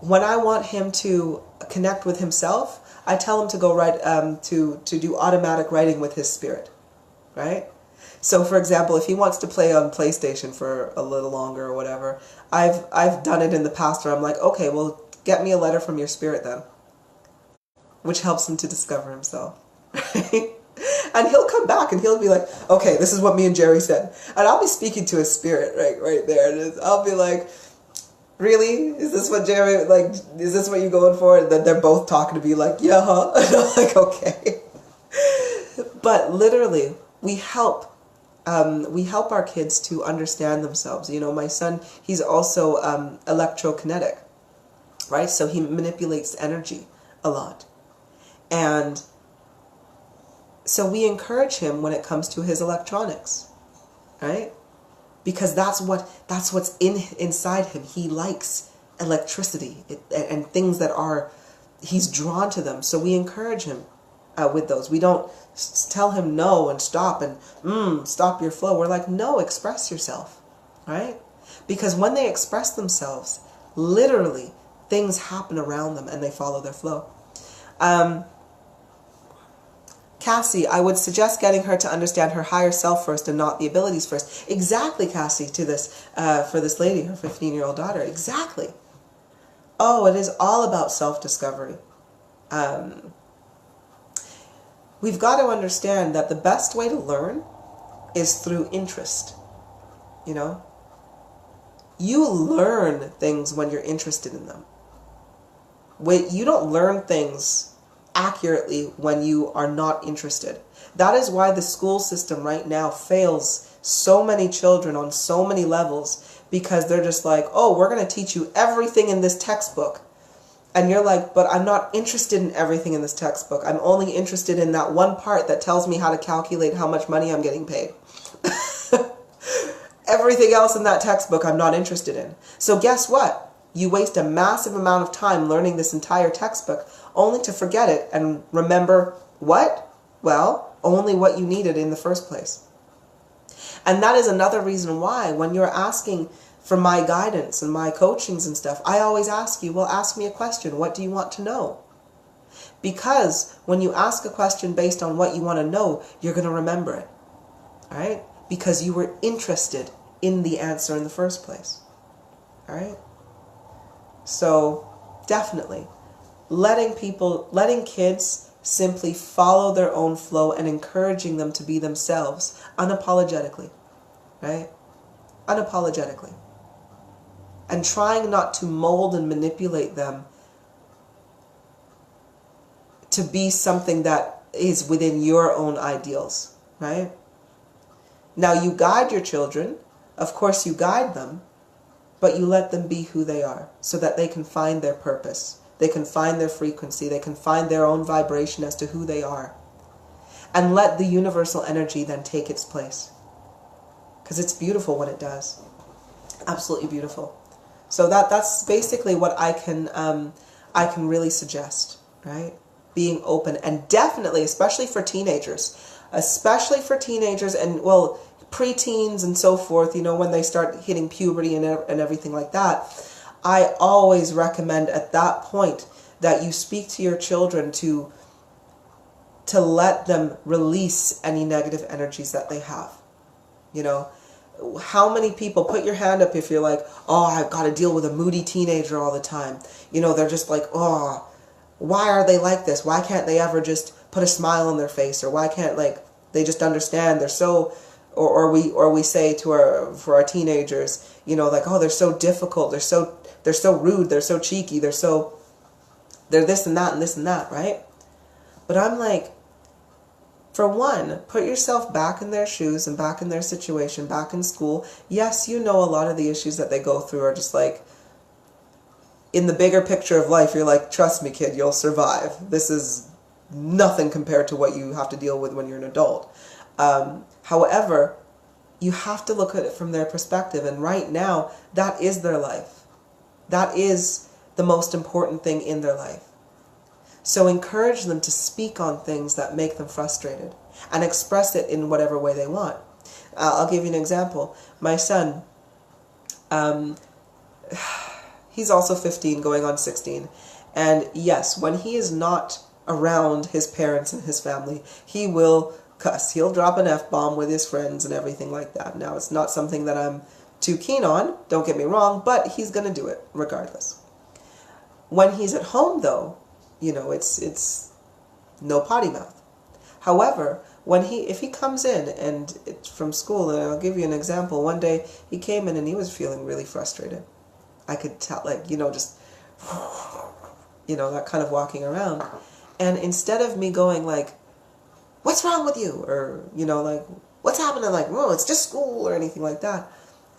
When I want him to connect with himself, I tell him to go write, to do automatic writing with his spirit, right? So, for example, if he wants to play on PlayStation for a little longer or whatever, I've done it in the past where I'm like, okay, well, get me a letter from your spirit then, which helps him to discover himself, right? And he'll come back and he'll be like, okay, this is what me and Jerry said. And I'll be speaking to his spirit right there. And I'll be like, really? Is this what Jerry, like, is this what you're going for? And then they're both talking to me like, yeah, huh? And I'm like, okay. But literally, we help our kids to understand themselves. You know, my son, he's also electrokinetic, right? So he manipulates energy a lot. And so we encourage him when it comes to his electronics, right? Because that's what's inside him. He likes electricity and things that are, he's drawn to them. So we encourage him with those. We don't tell him no and stop and stop your flow. We're like, no, express yourself, right? Because when they express themselves, literally things happen around them and they follow their flow. Cassie, I would suggest getting her to understand her higher self first and not the abilities first. Exactly, Cassie, to this, for this lady, her 15-year-old daughter. Exactly. Oh, it is all about self-discovery. We've got to understand that the best way to learn is through interest. You know? You learn things when you're interested in them. You don't learn things accurately when you are not interested. That is why the school system right now fails so many children on so many levels, because they're just like, oh, we're going to teach you everything in this textbook. And you're like, but I'm not interested in everything in this textbook. I'm only interested in that one part that tells me how to calculate how much money I'm getting paid. Everything else in that textbook I'm not interested in. So guess what? You waste a massive amount of time learning this entire textbook only to forget it and remember what? Well, only what you needed in the first place. And that is another reason why when you're asking for my guidance and my coachings and stuff, I always ask you, well, ask me a question. What do you want to know? Because when you ask a question based on what you want to know, you're going to remember it. All right? Because you were interested in the answer in the first place. All right? So definitely letting kids simply follow their own flow and encouraging them to be themselves unapologetically, right? Unapologetically. And trying not to mold and manipulate them to be something that is within your own ideals, right? Now you guide your children, of course you guide them, but you let them be who they are so that they can find their purpose. They can find their frequency. They can find their own vibration as to who they are. And let the universal energy then take its place. Because it's beautiful when it does. Absolutely beautiful. So that's basically what I can really suggest, right? Being open, and definitely, especially for teenagers, and, well, preteens and so forth, you know, when they start hitting puberty and everything like that, I always recommend at that point that you speak to your children to let them release any negative energies that they have. You know, how many people, put your hand up if you're like, oh, I've got to deal with a moody teenager all the time. You know, they're just like, oh, why are they like this? Why can't they ever just put a smile on their face? Or why can't, like, they just understand? They're so, or we say for our teenagers, you know, like, oh, they're so difficult. They're so rude. They're so cheeky. They're this and that and this and that, right? But I'm like, for one, put yourself back in their shoes and back in their situation, back in school. Yes, you know a lot of the issues that they go through are just like, in the bigger picture of life, you're like, trust me, kid, you'll survive. This is nothing compared to what you have to deal with when you're an adult. However, you have to look at it from their perspective. And right now, that is their life. That is the most important thing in their life. So encourage them to speak on things that make them frustrated and express it in whatever way they want. I'll give you an example. My son, he's also 15 going on 16. And yes, when he is not around his parents and his family, he will cuss. He'll drop an F-bomb with his friends and everything like that. Now, it's not something that I'm too keen on, don't get me wrong, but he's going to do it regardless. When he's at home, though, you know, it's no potty mouth. However, if he comes in and it's from school, and I'll give you an example. One day he came in and he was feeling really frustrated. I could tell, like, you know, just, you know, that kind of walking around. And instead of me going like, what's wrong with you? Or, you know, like, what's happening? Like, oh, it's just school or anything like that.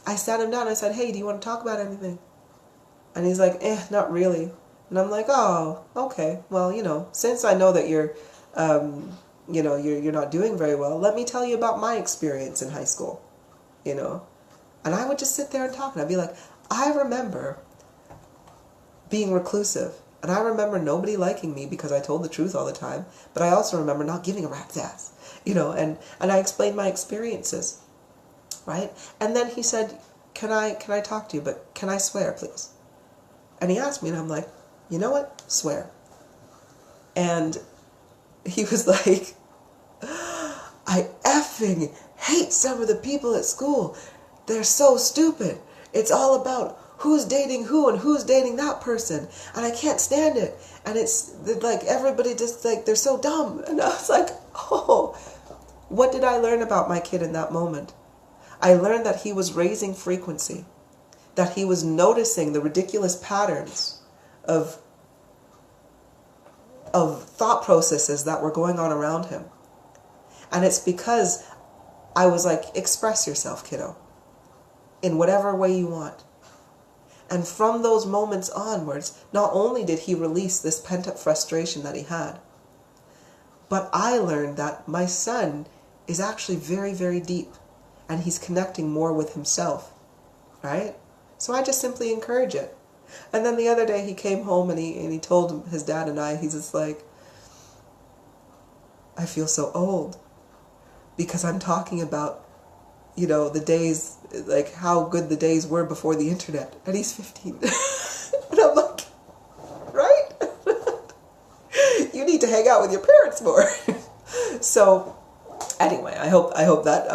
I sat him down and I said, hey, do you want to talk about anything? And he's like, not really. And I'm like, oh, okay. Well, you know, since I know that you're, you know, you're not doing very well, let me tell you about my experience in high school, you know. And I would just sit there and talk, and I'd be like, I remember being reclusive, and I remember nobody liking me because I told the truth all the time, but I also remember not giving a rat's ass, you know, and I explained my experiences, right? And then he said, can I talk to you, but can I swear, please? And he asked me, and I'm like, you know what? Swear. And he was like, I effing hate some of the people at school. They're so stupid. It's all about who's dating who and who's dating that person. And I can't stand it. And it's like everybody just like, they're so dumb. And I was like, oh, what did I learn about my kid in that moment? I learned that he was raising frequency, that he was noticing the ridiculous patterns of of thought processes that were going on around him. And it's because I was like, express yourself, kiddo, in whatever way you want. And from those moments onwards, not only did he release this pent-up frustration that he had, but I learned that my son is actually very, very deep, and he's connecting more with himself, right? So I just simply encourage it. And then the other day he came home and he told his dad and I, he's just like, I feel so old because I'm talking about, you know, the days, like how good the days were before the internet. And he's 15. And I'm like, right? You need to hang out with your parents more. So anyway, I hope that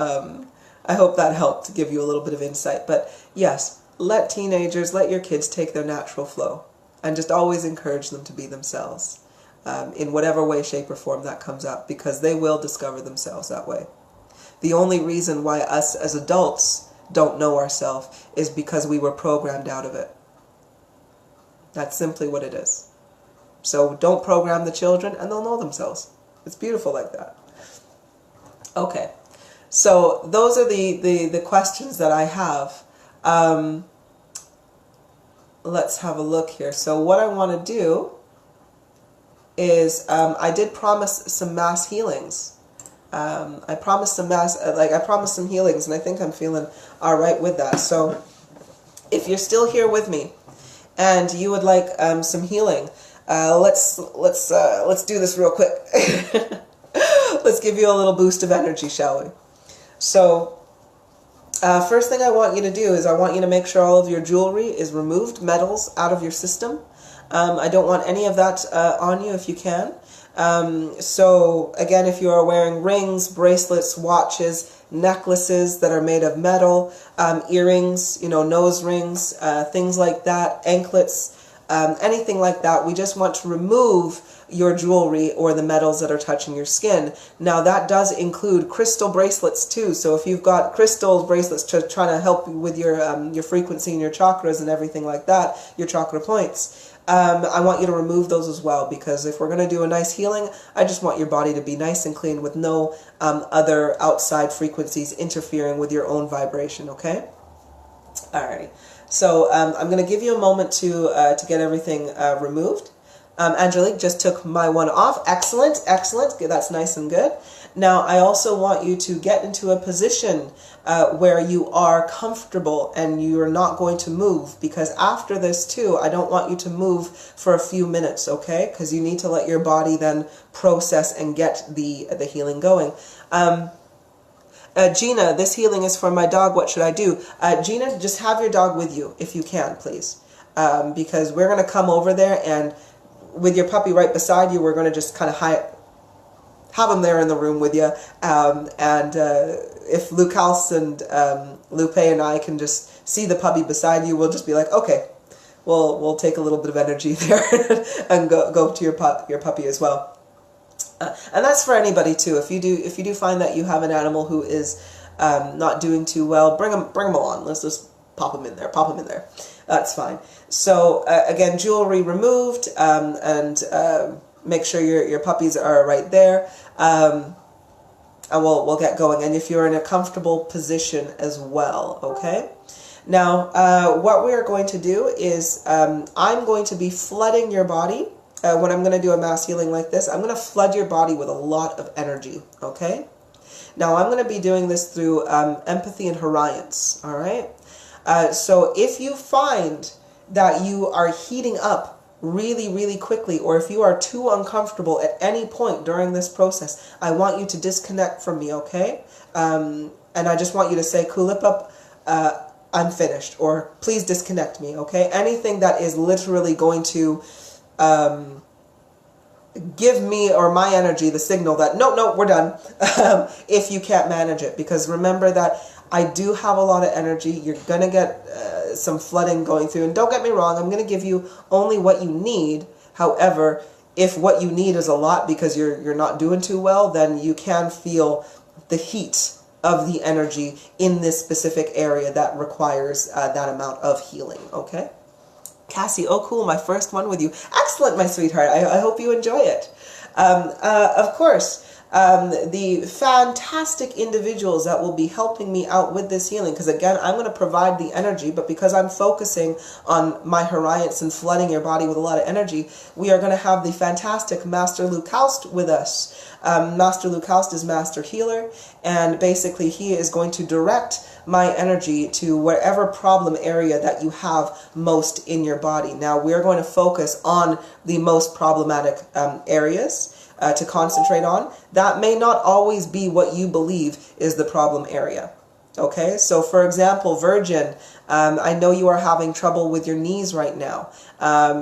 helped give you a little bit of insight. But yes, let your kids take their natural flow, and just always encourage them to be themselves, in whatever way, shape, or form that comes up, because they will discover themselves that way. The only reason why us as adults don't know ourselves is because we were programmed out of it. That's simply what it is. So don't program the children, and they'll know themselves. It's beautiful like that. Okay, so those are the questions that I have. Let's have a look here. So what I want to do is, I did promise some mass healings. I promised some healings, and I think I'm feeling all right with that. So if you're still here with me and you would like some healing, let's do this real quick. Let's give you a little boost of energy, shall we? So first thing I want you to do is I want you to make sure all of your jewelry is removed, metals out of your system. I don't want any of that on you if you can. So again, if you are wearing rings, bracelets, watches, necklaces that are made of metal, earrings, you know, nose rings, things like that, anklets, anything like that, we just want to remove your jewelry or the metals that are touching your skin. Now that does include crystal bracelets too. So if you've got crystal bracelets to try to help you with your frequency and your chakras and everything like that, your chakra points, I want you to remove those as well, because if we're going to do a nice healing, I just want your body to be nice and clean with no other outside frequencies interfering with your own vibration, okay? Alrighty. So I'm going to give you a moment to get everything removed. Angelique just took my one off. Excellent, excellent. That's nice and good. Now, I also want you to get into a position where you are comfortable and you're not going to move, because after this too, I don't want you to move for a few minutes, okay? Because you need to let your body then process and get the healing going. Gina, this healing is for my dog. What should I do? Gina, just have your dog with you if you can, please. Because we're going to come over there, and with your puppy right beside you, we're going to just kind of have him there in the room with you. If Lucas and Lupe and I can just see the puppy beside you, we'll just be like, okay, we'll take a little bit of energy there and go to your puppy as well. And that's for anybody too. If you do find that you have an animal who is not doing too well, bring him along. Let's just pop him in there. That's fine. So again, jewelry removed, and make sure your puppies are right there, and we'll get going. And if you're in a comfortable position as well, okay? Now, what we are going to do is I'm going to be flooding your body. When I'm going to do a mass healing like this, I'm going to flood your body with a lot of energy, okay? Now, I'm going to be doing this through empathy and Horions, all right? So if you find that you are heating up really, really quickly, or if you are too uncomfortable at any point during this process, I want you to disconnect from me, okay? And I just want you to say, Kulipup, I'm finished, or please disconnect me, okay? Anything that is literally going to give me or my energy the signal that, no, we're done, if you can't manage it. Because remember that I do have a lot of energy. You're going to get some flooding going through. And don't get me wrong, I'm going to give you only what you need. However, if what you need is a lot because you're not doing too well, then you can feel the heat of the energy in this specific area that requires that amount of healing, okay? Cassie, oh cool, my first one with you. Excellent, my sweetheart. I hope you enjoy it. Of course, the fantastic individuals that will be helping me out with this healing, because again, I'm going to provide the energy, but because I'm focusing on my Horions and flooding your body with a lot of energy, we are going to have the fantastic Master Lukaust with us. Master Lukaust is Master Healer, and basically he is going to direct my energy to wherever problem area that you have most in your body. Now, we're going to focus on the most problematic areas to concentrate on. That may not always be what you believe is the problem area. Okay, so for example, Virgin, I know you are having trouble with your knees right now.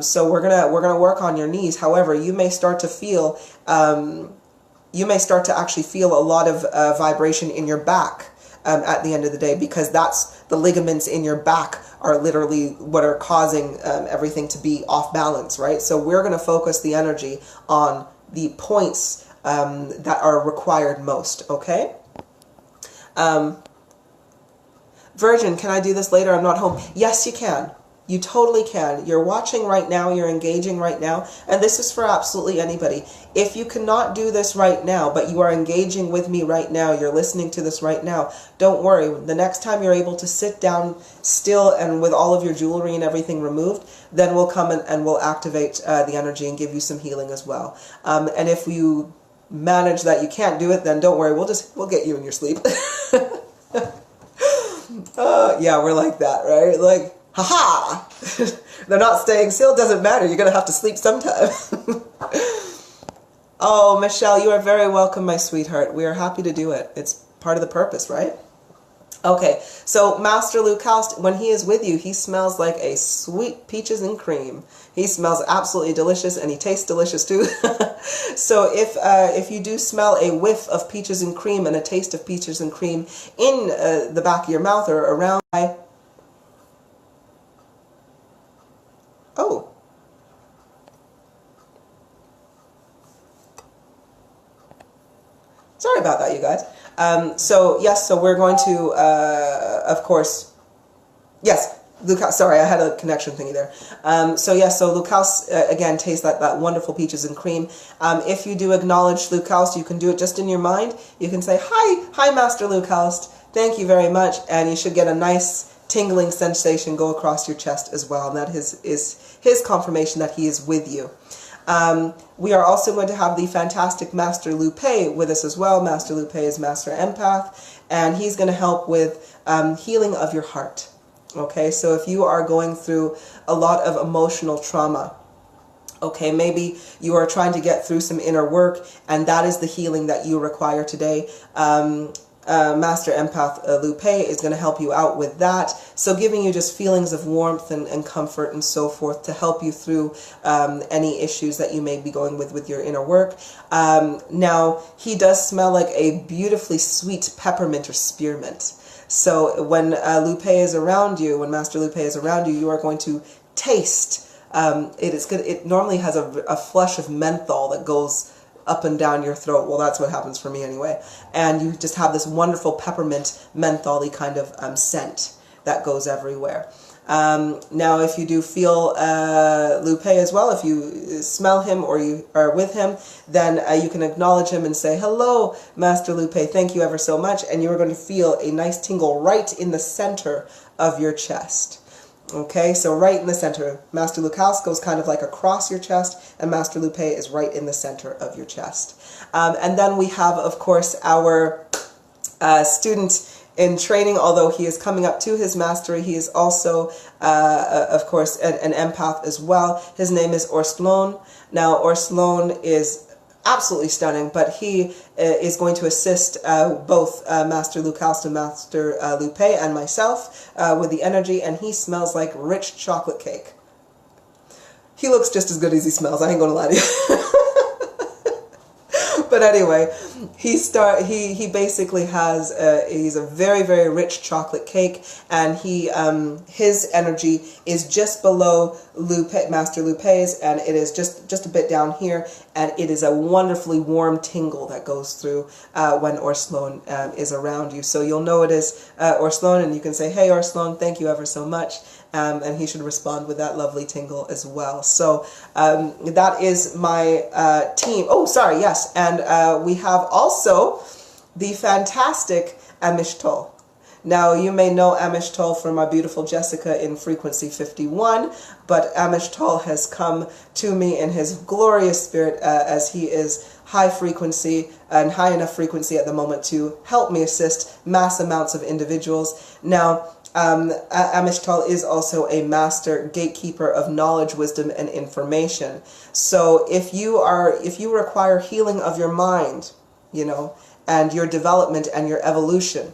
So we're gonna work on your knees. However, you may start to feel actually feel a lot of vibration in your back at the end of the day, because that's the ligaments in your back are literally what are causing everything to be off balance, right? So we're going to focus the energy on the points that are required most, okay? Virgin, can I do this later? I'm not home. Yes, you can. You totally can. You're watching right now, you're engaging right now, and this is for absolutely anybody. If you cannot do this right now, but you are engaging with me right now, you're listening to this right now, don't worry. The next time you're able to sit down still and with all of your jewelry and everything removed, then we'll come and we'll activate the energy and give you some healing as well. And if you manage that you can't do it, then don't worry, we'll get you in your sleep. Yeah, we're like that, right? Like, haha! They're not staying still, doesn't matter. You're going to have to sleep sometime. Oh, Michelle, you are very welcome, my sweetheart. We are happy to do it. It's part of the purpose, right? Okay, so Master Lukaust, when he is with you, he smells like a sweet peaches and cream. He smells absolutely delicious, and he tastes delicious too. So if you do smell a whiff of peaches and cream and a taste of peaches and cream in the back of your mouth or around... Oh. Sorry about that, you guys. So, yes, so we're going to, of course, yes, Lukaus, sorry, I had a connection thingy there. So, yes, so Lukaus, again, tastes that wonderful peaches and cream. If you do acknowledge Lukaus, you can do it just in your mind. You can say, hi, Master Lukaus, thank you very much, and you should get a nice tingling sensation go across your chest as well, and that is his confirmation that he is with you. We are also going to have the fantastic Master Lupe with us as well. Master Lupe is Master Empath, and he's going to help with healing of your heart. Okay, so if you are going through a lot of emotional trauma, okay, maybe you are trying to get through some inner work, and that is the healing that you require today. Master Empath Lupe is going to help you out with that. So giving you just feelings of warmth and comfort and so forth to help you through any issues that you may be going with your inner work. Now, he does smell like a beautifully sweet peppermint or spearmint. So when Lupe is around you, when Master Lupe is around you, you are going to taste. It normally has a flush of menthol that goes up and down your throat. Well, that's what happens for me anyway. And you just have this wonderful peppermint, mentholy kind of scent that goes everywhere. Now, if you do feel Lupe as well, if you smell him or you are with him, then you can acknowledge him and say, hello, Master Lupe, thank you ever so much. And you are going to feel a nice tingle right in the center of your chest. Okay, so right in the center. Master Lukaus goes kind of like across your chest, and Master Lupe is right in the center of your chest. And then we have, of course, our student in training. Although he is coming up to his mastery, he is also, of course, an empath as well. His name is Orslon. Now, Orslon is absolutely stunning, but he is going to assist both Master Lukaus and Master Lupe and myself with the energy, and he smells like rich chocolate cake. He looks just as good as he smells, I ain't gonna lie to you. But anyway, he basically has he's a very, very rich chocolate cake, and his energy is just below Master Lupe's, and it is just a bit down here, and it is a wonderfully warm tingle that goes through when Orslon is around you. So you'll know it is Orslon, and you can say, hey Orslon, thank you ever so much. and he should respond with that lovely tingle as well. So that is my team. Oh, sorry, yes. And we have also the fantastic Amishtal. Now, you may know Amishtal from my beautiful Jessica in Frequency 51, but Amishtal has come to me in his glorious spirit as he is high frequency and high enough frequency at the moment to help me assist mass amounts of individuals. Now, Amishtal is also a master gatekeeper of knowledge, wisdom, and information. So if you require healing of your mind, you know, and your development and your evolution,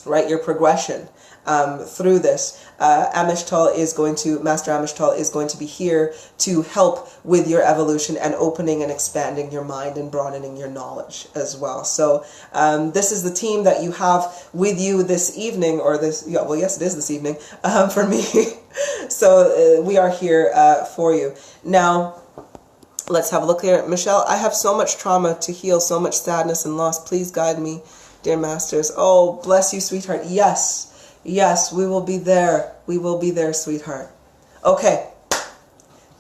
right, your progression through this, Master Amishtal is going to be here to help with your evolution and opening and expanding your mind and broadening your knowledge as well. So this is the team that you have with you this evening, or this, yeah, well, yes, it is this evening for me. So we are here for you. Now, let's have a look here. Michelle, I have so much trauma to heal, so much sadness and loss. Please guide me, dear masters. Oh, bless you, sweetheart. Yes, yes, we will be there. We will be there, sweetheart. Okay.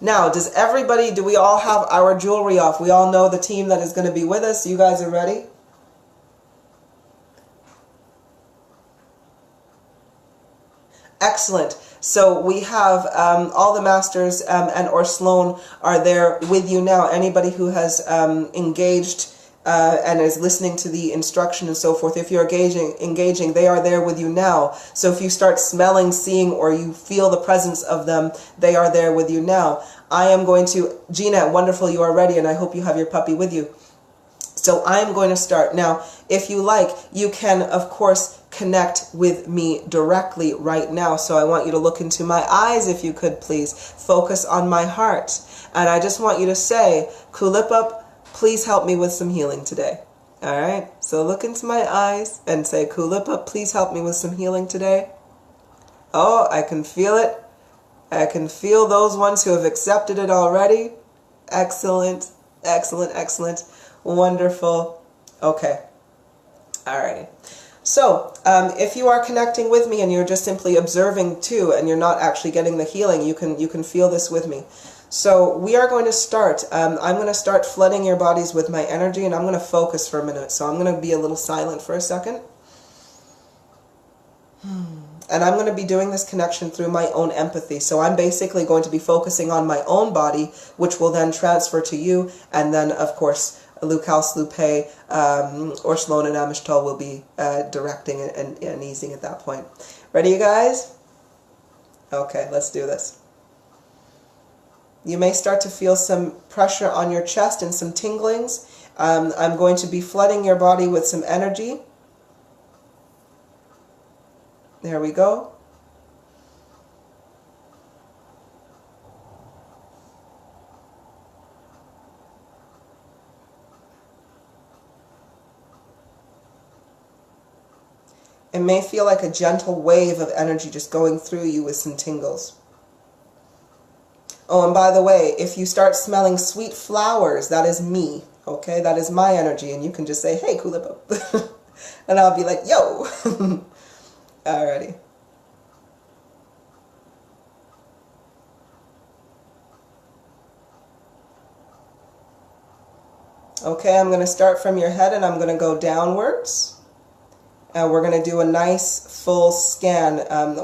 Now, do we all have our jewelry off? We all know the team that is going to be with us. You guys are ready? Excellent. So we have all the masters and or Sloan are there with you now. Anybody who has engaged and is listening to the instruction and so forth, if you're engaging, they are there with you now. So if you start smelling, seeing, or you feel the presence of them, they are there with you now. I am going to, Gina, wonderful, you are ready, and I hope you have your puppy with you. So I'm going to start. Now, if you like, you can, of course, connect with me directly right now. So I want you to look into my eyes, if you could, please. Focus on my heart. And I just want you to say, Kulipup, please help me with some healing today. All right? So look into my eyes and say, Kulipup, please help me with some healing today. Oh, I can feel it. I can feel those ones who have accepted it already. Excellent, excellent, excellent. Wonderful. Okay. Alrighty. So, if you are connecting with me and you're just simply observing too, and you're not actually getting the healing, you can feel this with me. So we are going to start. I'm going to start flooding your bodies with my energy, and I'm going to focus for a minute. So I'm going to be a little silent for a second. And I'm going to be doing this connection through my own empathy. So I'm basically going to be focusing on my own body, which will then transfer to you. And then, of course, Lucas, Lupe, or Sloan and Amishtal will be directing and easing at that point. Ready, you guys? Okay, let's do this. You may start to feel some pressure on your chest and some tinglings. I'm going to be flooding your body with some energy. There we go. It may feel like a gentle wave of energy just going through you with some tingles. Oh, and by the way, if you start smelling sweet flowers, that is me, okay? That is my energy, and you can just say, hey, Kulipup. And I'll be like, yo. Alrighty. Okay, I'm going to start from your head, and I'm going to go downwards. And we're going to do a nice full scan.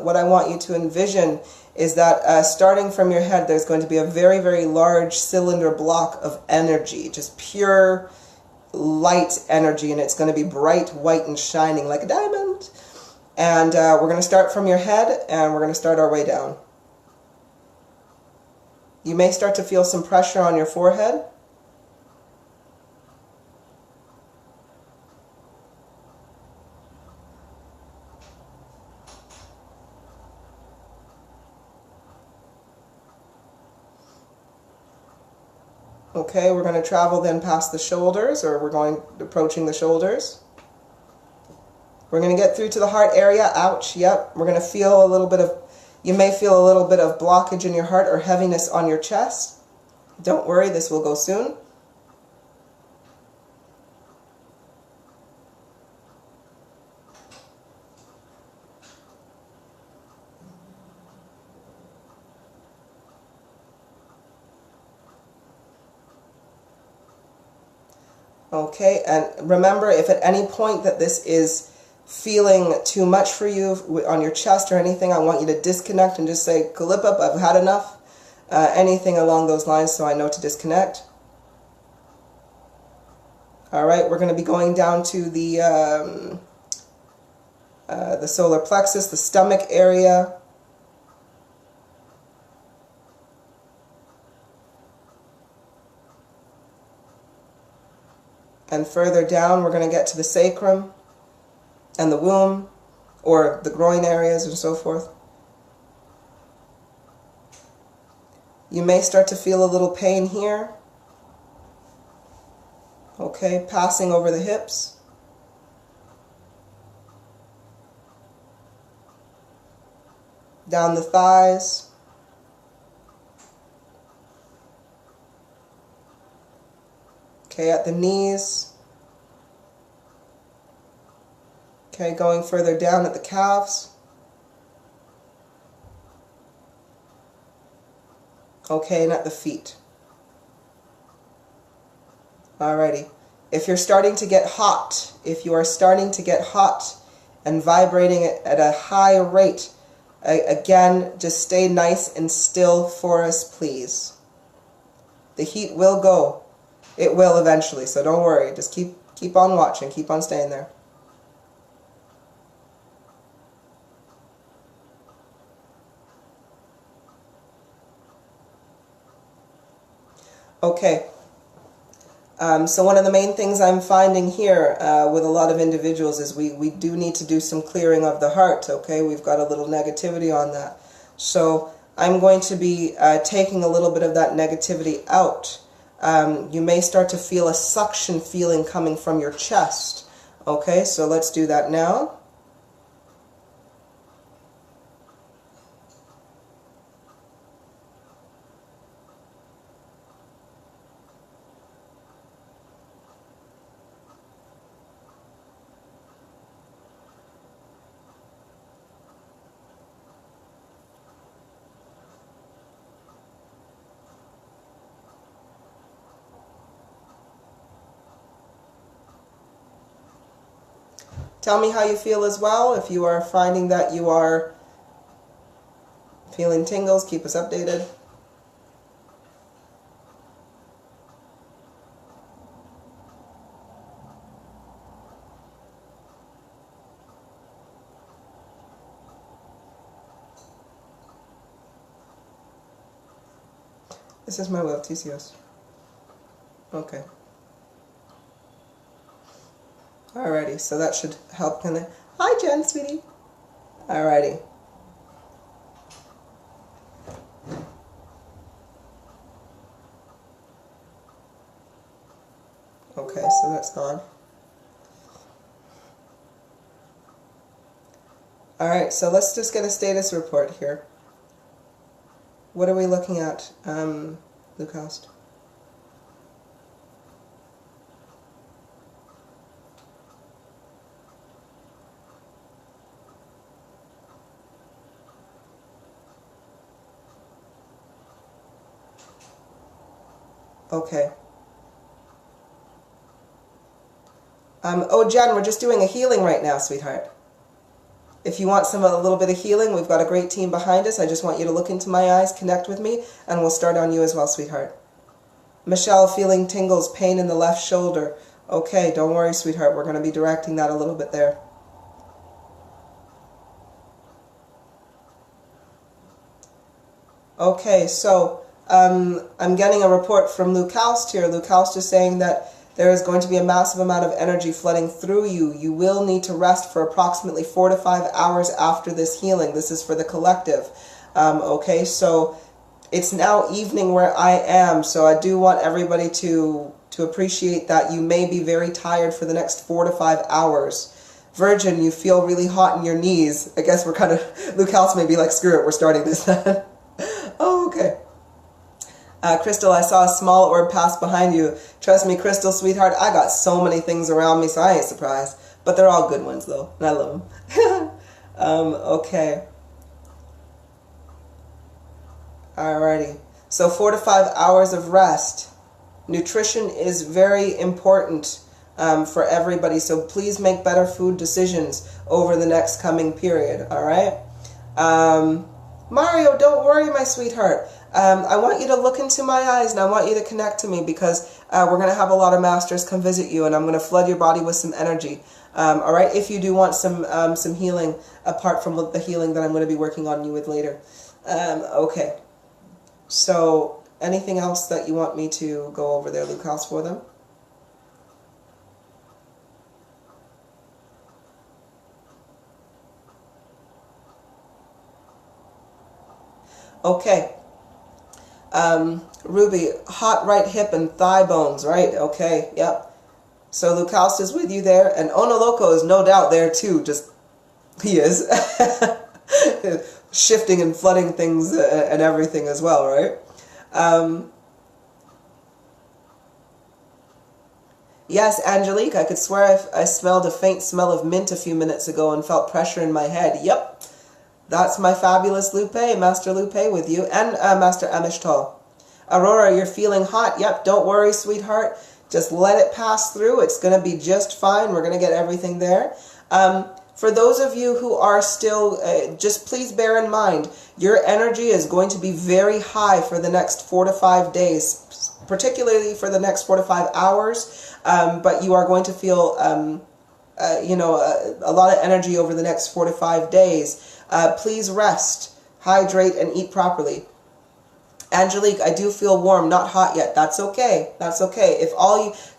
What I want you to envision is that starting from your head, there's going to be a very, very large cylinder block of energy, just pure light energy, and it's going to be bright, white, and shining like a diamond. And we're going to start from your head, and we're going to start our way down. You may start to feel some pressure on your forehead. Okay, we're going to travel then past the shoulders, or approaching the shoulders. We're going to get through to the heart area. Ouch, yep. We're going to feel a little bit of, you may feel a little bit of blockage in your heart or heaviness on your chest. Don't worry, this will go soon. Okay, and remember, if at any point that this is feeling too much for you on your chest or anything, I want you to disconnect and just say, Kulipup, I've had enough. Anything along those lines so I know to disconnect. Alright, we're going to be going down to the solar plexus, the stomach area. And further down, we're going to get to the sacrum and the womb, or the groin areas and so forth. You may start to feel a little pain here. Okay, passing over the hips. Down the thighs. Okay, at the knees. Okay, going further down at the calves. Okay, and at the feet. Alrighty. If you're starting to get hot, if you are starting to get hot and vibrating at a high rate, again, just stay nice and still for us, please. The heat will go. It will eventually, so don't worry. Just keep on watching, keep on staying there. Okay. So one of the main things I'm finding here with a lot of individuals is we do need to do some clearing of the heart, okay? We've got a little negativity on that. So I'm going to be taking a little bit of that negativity out. You may start to feel a suction feeling coming from your chest. Okay, so let's do that now. Tell me how you feel as well. If you are finding that you are feeling tingles, keep us updated. This is my love, TCS. Okay. Alrighty, so that should help kind of... Hi, Jen, sweetie. Alrighty. Okay, so that's gone. Alright, so let's just get a status report here. What are we looking at, Lucas? Okay. Oh, Jen, we're just doing a healing right now, sweetheart. If you want a little bit of healing, we've got a great team behind us. I just want you to look into my eyes, connect with me, and we'll start on you as well, sweetheart. Michelle, feeling tingles, pain in the left shoulder. Okay, don't worry, sweetheart. We're going to be directing that a little bit there. Okay, so I'm getting a report from Luke Houst here. Luke Houst is saying that there is going to be a massive amount of energy flooding through you. You will need to rest for approximately 4 to 5 hours after this healing. This is for the collective. Okay, so it's now evening where I am, so I do want everybody to appreciate that you may be very tired for the next 4 to 5 hours. Virgin, you feel really hot in your knees. I guess we're kind of... Luke House may be like, screw it, we're starting this. Oh, okay. Crystal, I saw a small orb pass behind you. Trust me, Crystal, sweetheart, I got so many things around me, so I ain't surprised. But they're all good ones, though, and I love them. Okay. Alrighty. So 4 to 5 hours of rest. Nutrition is very important for everybody, so please make better food decisions over the next coming period, all right? Mario, don't worry, my sweetheart. I want you to look into my eyes, and I want you to connect to me, because we're going to have a lot of masters come visit you, and I'm going to flood your body with some energy. All right, if you do want some healing, apart from the healing that I'm going to be working on you with later. Okay, so anything else that you want me to go over there, Lucas, for them? Okay. Ruby, hot right hip and thigh bones, right? Okay, yep. So Lucas is with you there, and Onoloco is no doubt there too, just, he is. Shifting and flooding things and everything as well, right? Yes, Angelique, I could swear I smelled a faint smell of mint a few minutes ago and felt pressure in my head. Yep. That's my fabulous Lupe, Master Lupe with you, and Master Amishtal. Aurora, you're feeling hot. Yep, don't worry, sweetheart. Just let it pass through. It's going to be just fine. We're going to get everything there. For those of you who are still, just please bear in mind, your energy is going to be very high for the next 4 to 5 days, particularly for the next 4 to 5 hours, but you are going to feel, a lot of energy over the next 4 to 5 days. Please rest, hydrate, and eat properly. Angelique, I do feel warm, not hot yet. That's okay. That's okay.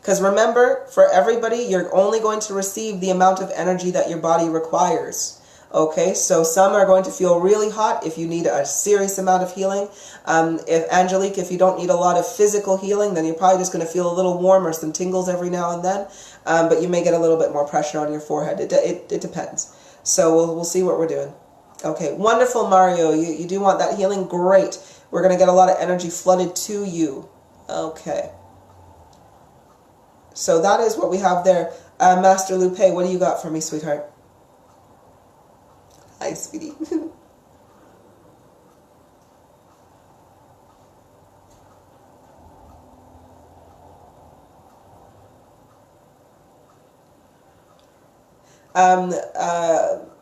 Because remember, for everybody, you're only going to receive the amount of energy that your body requires. Okay, so some are going to feel really hot if you need a serious amount of healing. Angelique, if you don't need a lot of physical healing, then you're probably just going to feel a little warm or some tingles every now and then. But you may get a little bit more pressure on your forehead. It depends. So we'll see what we're doing. Okay, wonderful, Mario. You do want that healing? Great. We're going to get a lot of energy flooded to you. Okay. So that is what we have there. Master Lupe, what do you got for me, sweetheart? Hi, sweetie.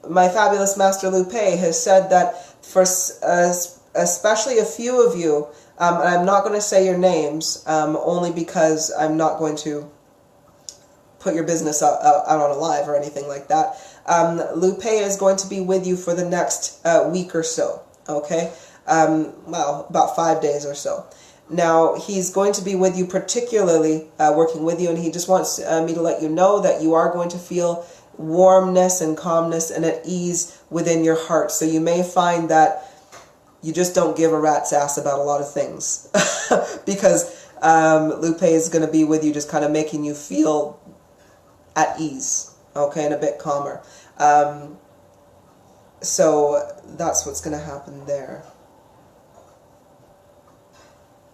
My fabulous Master Lupe has said that for especially a few of you, and I'm not going to say your names, only because I'm not going to put your business out on a live or anything like that. Lupe is going to be with you for the next week or so, okay? Well, about 5 days or so. Now, he's going to be with you, particularly working with you, and he just wants me to let you know that you are going to feel warmness and calmness and at ease within your heart. So you may find that you just don't give a rat's ass about a lot of things because Lupe is going to be with you, just kind of making you feel at ease, okay, and a bit calmer. So that's what's going to happen there.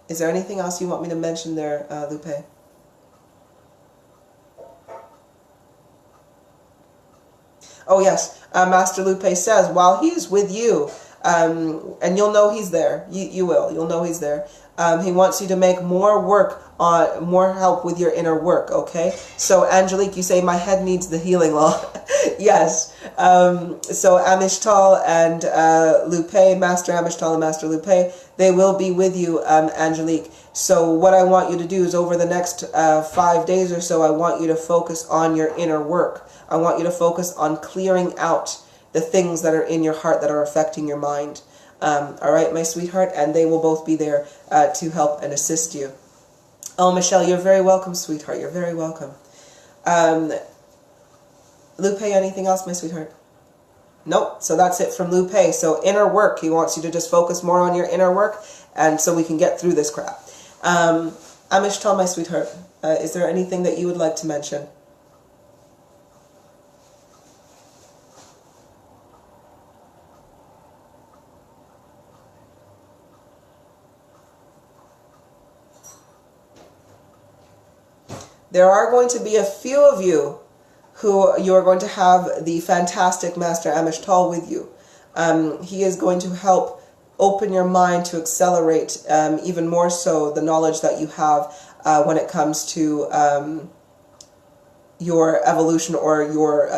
Is there anything else you want me to mention there, Lupe? Oh yes, Master Lupe says, while he's with you, and you'll know he's there, you'll know he's there, he wants you to make more help with your inner work, okay? So Angelique, you say, my head needs the healing law. Yes, so Amishtal and Lupe, Master Amishtal and Master Lupe, they will be with you, Angelique. So what I want you to do is over the next 5 days or so, I want you to focus on your inner work. I want you to focus on clearing out the things that are in your heart that are affecting your mind. All right, my sweetheart, and they will both be there to help and assist you. Oh, Michelle, you're very welcome, sweetheart. You're very welcome. Lupe, anything else, my sweetheart? Nope, so that's it from Lupe. So inner work, he wants you to just focus more on your inner work, and so we can get through this crap. Amishtal, my sweetheart, is there anything that you would like to mention? There are going to be a few of you who you are going to have the fantastic Master Amishtal with you. He is going to help open your mind to accelerate even more so the knowledge that you have when it comes to your evolution or your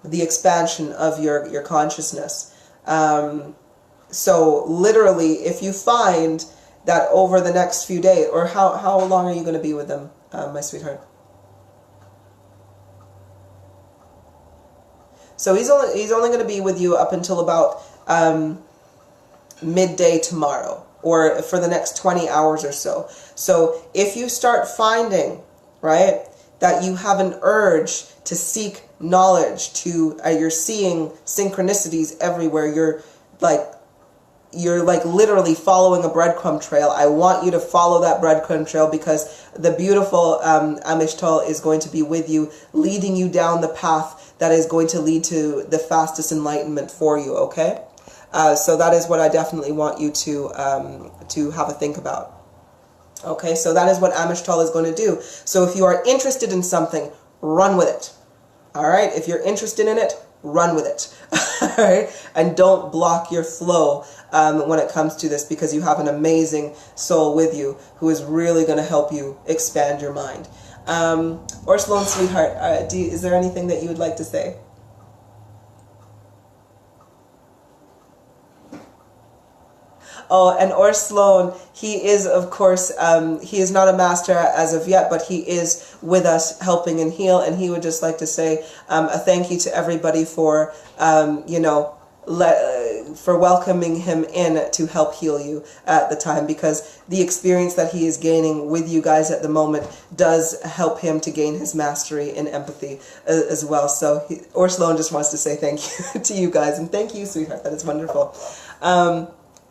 the expansion of your consciousness. So literally, if you find that over the next few days, or how long are you going to be with them, my sweetheart? So he's only going to be with you up until about midday tomorrow, or for the next 20 hours or so. So if you start finding, right, that you have an urge to seek knowledge, you're seeing synchronicities everywhere, you're like literally following a breadcrumb trail, I want you to follow that breadcrumb trail, because the beautiful Amishtal is going to be with you, leading you down the path that is going to lead to the fastest enlightenment for you, okay? So that is what I definitely want you to have a think about. Okay, so that is what Amishtal is going to do. So if you are interested in something, run with it. All right, if you're interested in it, run with it. All right, and don't block your flow when it comes to this, because you have an amazing soul with you who is really going to help you expand your mind. Or Sloan, sweetheart, is there anything that you would like to say? Oh, and Or Sloan, he is, of course, he is not a master as of yet, but he is with us helping and heal, and he would just like to say a thank you to everybody for, for welcoming him in to help heal you at the time, because the experience that he is gaining with you guys at the moment does help him to gain his mastery in empathy as well. So Or Sloan just wants to say thank you to you guys, and thank you, sweetheart. That is wonderful.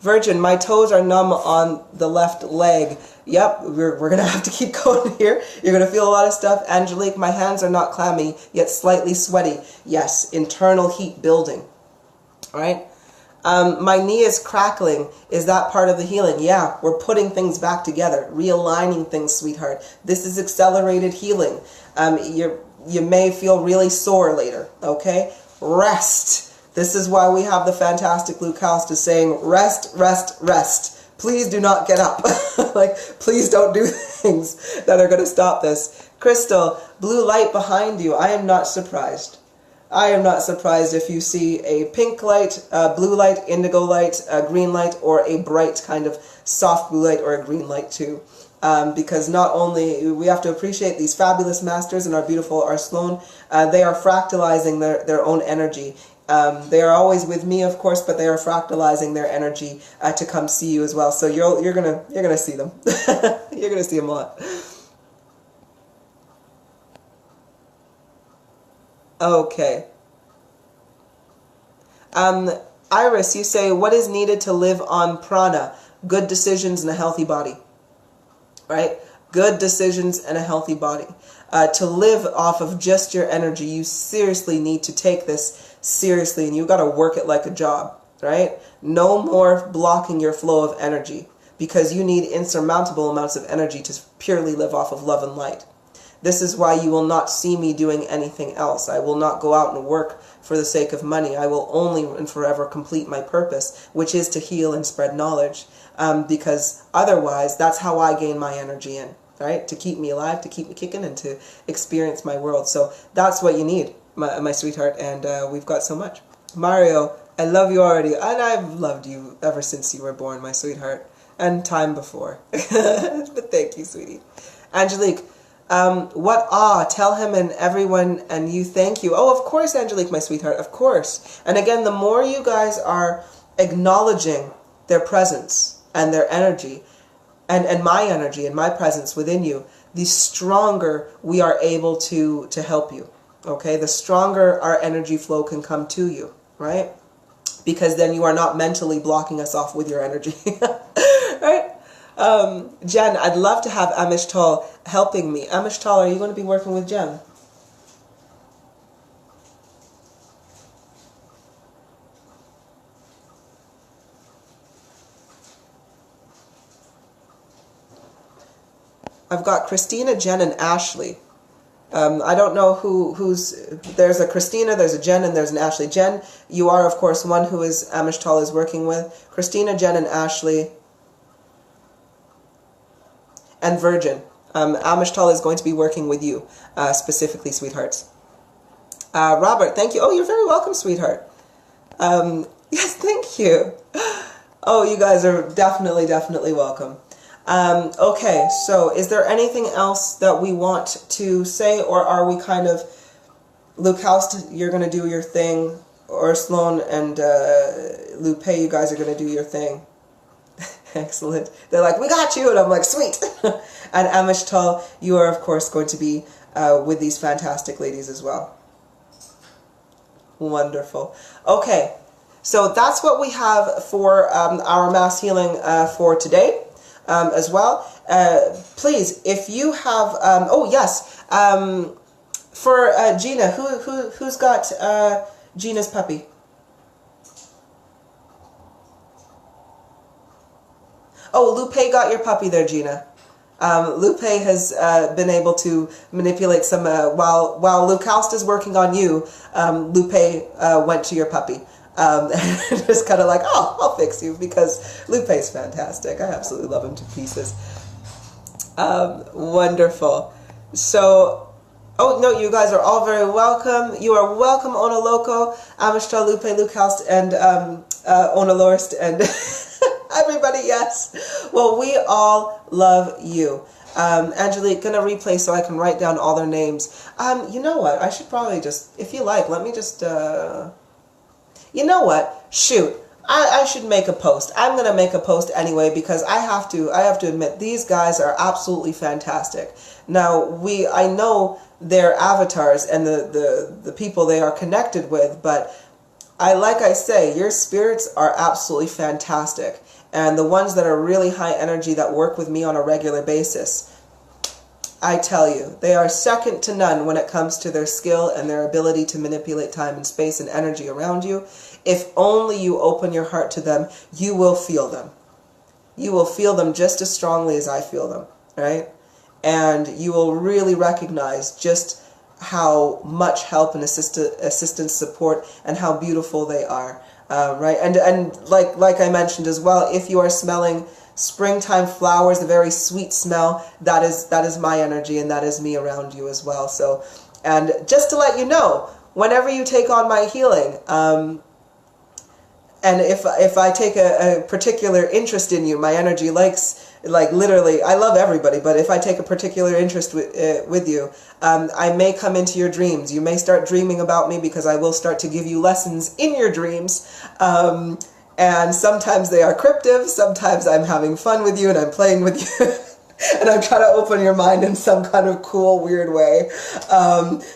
Virgin, my toes are numb on the left leg. Yep, we're going to have to keep going here. You're going to feel a lot of stuff. Angelique, my hands are not clammy, yet slightly sweaty. Yes, internal heat building. All right. My knee is crackling. Is that part of the healing? Yeah, we're putting things back together, realigning things, sweetheart. This is accelerated healing. You may feel really sore later, okay? Rest. This is why we have the fantastic Luke House is saying, rest, rest, rest. Please do not get up. Like, please don't do things that are going to stop this. Crystal, blue light behind you. I am not surprised. I am not surprised if you see a pink light, blue light, indigo light, a green light, or a bright kind of soft blue light or a green light too. Because not only we have to appreciate these fabulous masters and our beautiful Sloan, they are fractalizing their own energy. They are always with me, of course, but they are fractalizing their energy to come see you as well. So you're gonna see them. You're gonna see them a lot. Okay. Iris, you say, what is needed to live on prana? Good decisions and a healthy body. Right? Good decisions and a healthy body. To live off of just your energy, you seriously need to take this seriously, and you got to work it like a job, right? No more blocking your flow of energy, because you need insurmountable amounts of energy to purely live off of love and light. This is why you will not see me doing anything else. I will not go out and work for the sake of money. I will only and forever complete my purpose, which is to heal and spread knowledge, because otherwise that's how I gain my energy in, right? To keep me alive, to keep me kicking, and to experience my world. So that's what you need, my sweetheart, and we've got so much. Mario, I love you already, and I've loved you ever since you were born, my sweetheart, and time before. But thank you, sweetie. Angelique, tell him and everyone and you thank you. Oh, of course, Angelique, my sweetheart, of course. And again, the more you guys are acknowledging their presence and their energy, and my energy and my presence within you, the stronger we are able to help you. Okay, the stronger our energy flow can come to you, right? Because then you are not mentally blocking us off with your energy, right? Jen, I'd love to have Amishtal helping me. Amishtal, are you going to be working with Jen? I've got Christina, Jen, and Ashley. I don't know who's... There's a Christina, there's a Jen, and there's an Ashley. Jen, you are, of course, one who is Amishtal is working with. Christina, Jen, and Ashley. and Virgin. Amishtal is going to be working with you, specifically, sweethearts. Robert, thank you. Oh, you're very welcome, sweetheart. Yes, thank you. Oh, you guys are definitely, definitely welcome. Okay, so is there anything else that we want to say, or are we kind of, Luke House, you're going to do your thing, or Sloan and Lupe, you guys are going to do your thing. Excellent. They're like, we got you, and I'm like, sweet. And Amishtal, you are, of course, going to be with these fantastic ladies as well. Wonderful. Okay, so that's what we have for our mass healing for today as well. Please, if you have, oh yes, for Gina, who's got Gina's puppy? Oh, Lupe got your puppy there, Gina. Lupe has been able to manipulate some, while Luke Houst is working on you, Lupe went to your puppy. Just kind of like, oh, I'll fix you, because Lupe's fantastic. I absolutely love him to pieces. Wonderful. So, oh, no, you guys are all very welcome. You are welcome, Ona Loco, Amishtal, Lupe, Luke Houst, and Ona Lorst, and everybody, yes. Well, we all love you. Angelique, gonna replay so I can write down all their names. You know what? I should probably just, if you like, let me just, you know what? Shoot. I should make a post. I'm gonna make a post anyway, because I have to admit, these guys are absolutely fantastic. Now, I know their avatars and the people they are connected with, but like I say, your spirits are absolutely fantastic. And the ones that are really high energy that work with me on a regular basis, I tell you, they are second to none when it comes to their skill and their ability to manipulate time and space and energy around you. If only you open your heart to them, you will feel them. You will feel them just as strongly as I feel them, right? And you will really recognize just how much help and assistance, support, and how beautiful they are. Right, and like I mentioned as well, if you are smelling springtime flowers, the very sweet smell, that is my energy, and that is me around you as well. So, and just to let you know, whenever you take on my healing, and if I take a particular interest in you, my energy likes, like literally, I love everybody, but if I take a particular interest with you, I may come into your dreams. You may start dreaming about me, because I will start to give you lessons in your dreams. And sometimes they are cryptic, sometimes I'm having fun with you and I'm playing with you. And I'm trying to open your mind in some kind of cool, weird way.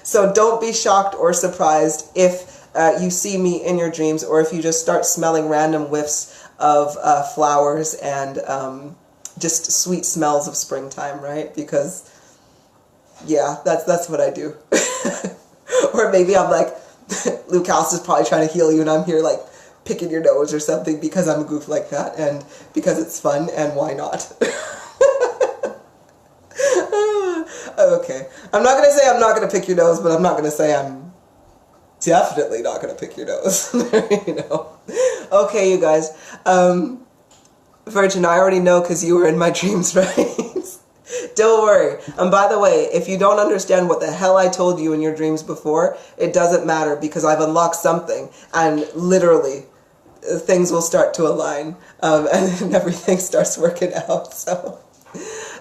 So don't be shocked or surprised if you see me in your dreams, or if you just start smelling random whiffs of flowers and just sweet smells of springtime, right? Because, yeah, that's what I do. Or maybe I'm like, Luke House is probably trying to heal you, and I'm here like picking your nose or something, because I'm a goof like that, and because it's fun, and why not? Okay. I'm not going to say I'm not going to pick your nose, but I'm not going to say I'm definitely not going to pick your nose. You know. Okay, you guys. Virgin, I already know, because you were in my dreams, right? Don't worry. And by the way, if you don't understand what the hell I told you in your dreams before, it doesn't matter, because I've unlocked something, and literally things will start to align, and everything starts working out. So,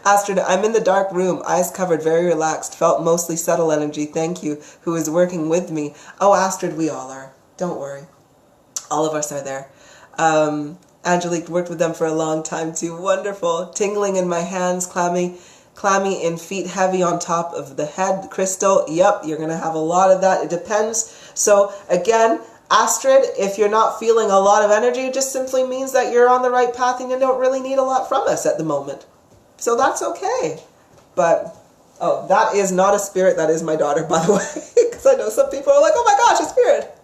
Astrid, I'm in the dark room, eyes covered, very relaxed, felt mostly subtle energy, thank you, who is working with me. Oh, Astrid, we all are. Don't worry. All of us are there. Angelique, worked with them for a long time too. Wonderful. Tingling in my hands, clammy in feet, heavy on top of the head. Crystal, yep, you're going to have a lot of that. It depends. So, again, Astrid, if you're not feeling a lot of energy, it just simply means that you're on the right path and you don't really need a lot from us at the moment. So that's okay. But, oh, that is not a spirit. That is my daughter, by the way. Because I know some people are like, oh my gosh, a spirit.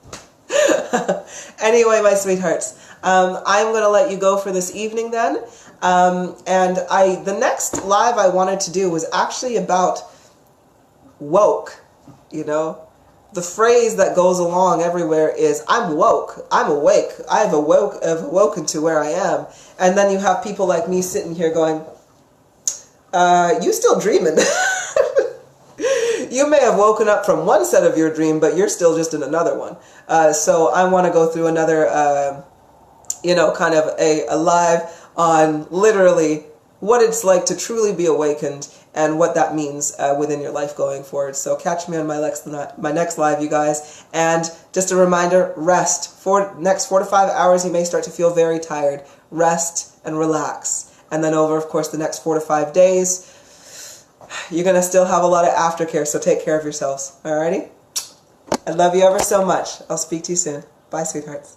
Anyway, my sweethearts, I'm going to let you go for this evening then. And the next live I wanted to do was actually about woke, you know. The phrase that goes along everywhere is, I'm woke, I'm awake, I've awoken to where I am. And then you have people like me sitting here going, You still dreaming. You may have woken up from one set of your dream, but you're still just in another one. So I want to go through another, you know, kind of a live on literally what it's like to truly be awakened and what that means within your life going forward. So catch me on my next live, you guys. And just a reminder, rest. For next 4 to 5 hours, you may start to feel very tired. Rest and relax. And then over, of course, the next 4 to 5 days, you're going to still have a lot of aftercare, so take care of yourselves. Alrighty? I love you ever so much. I'll speak to you soon. Bye, sweethearts.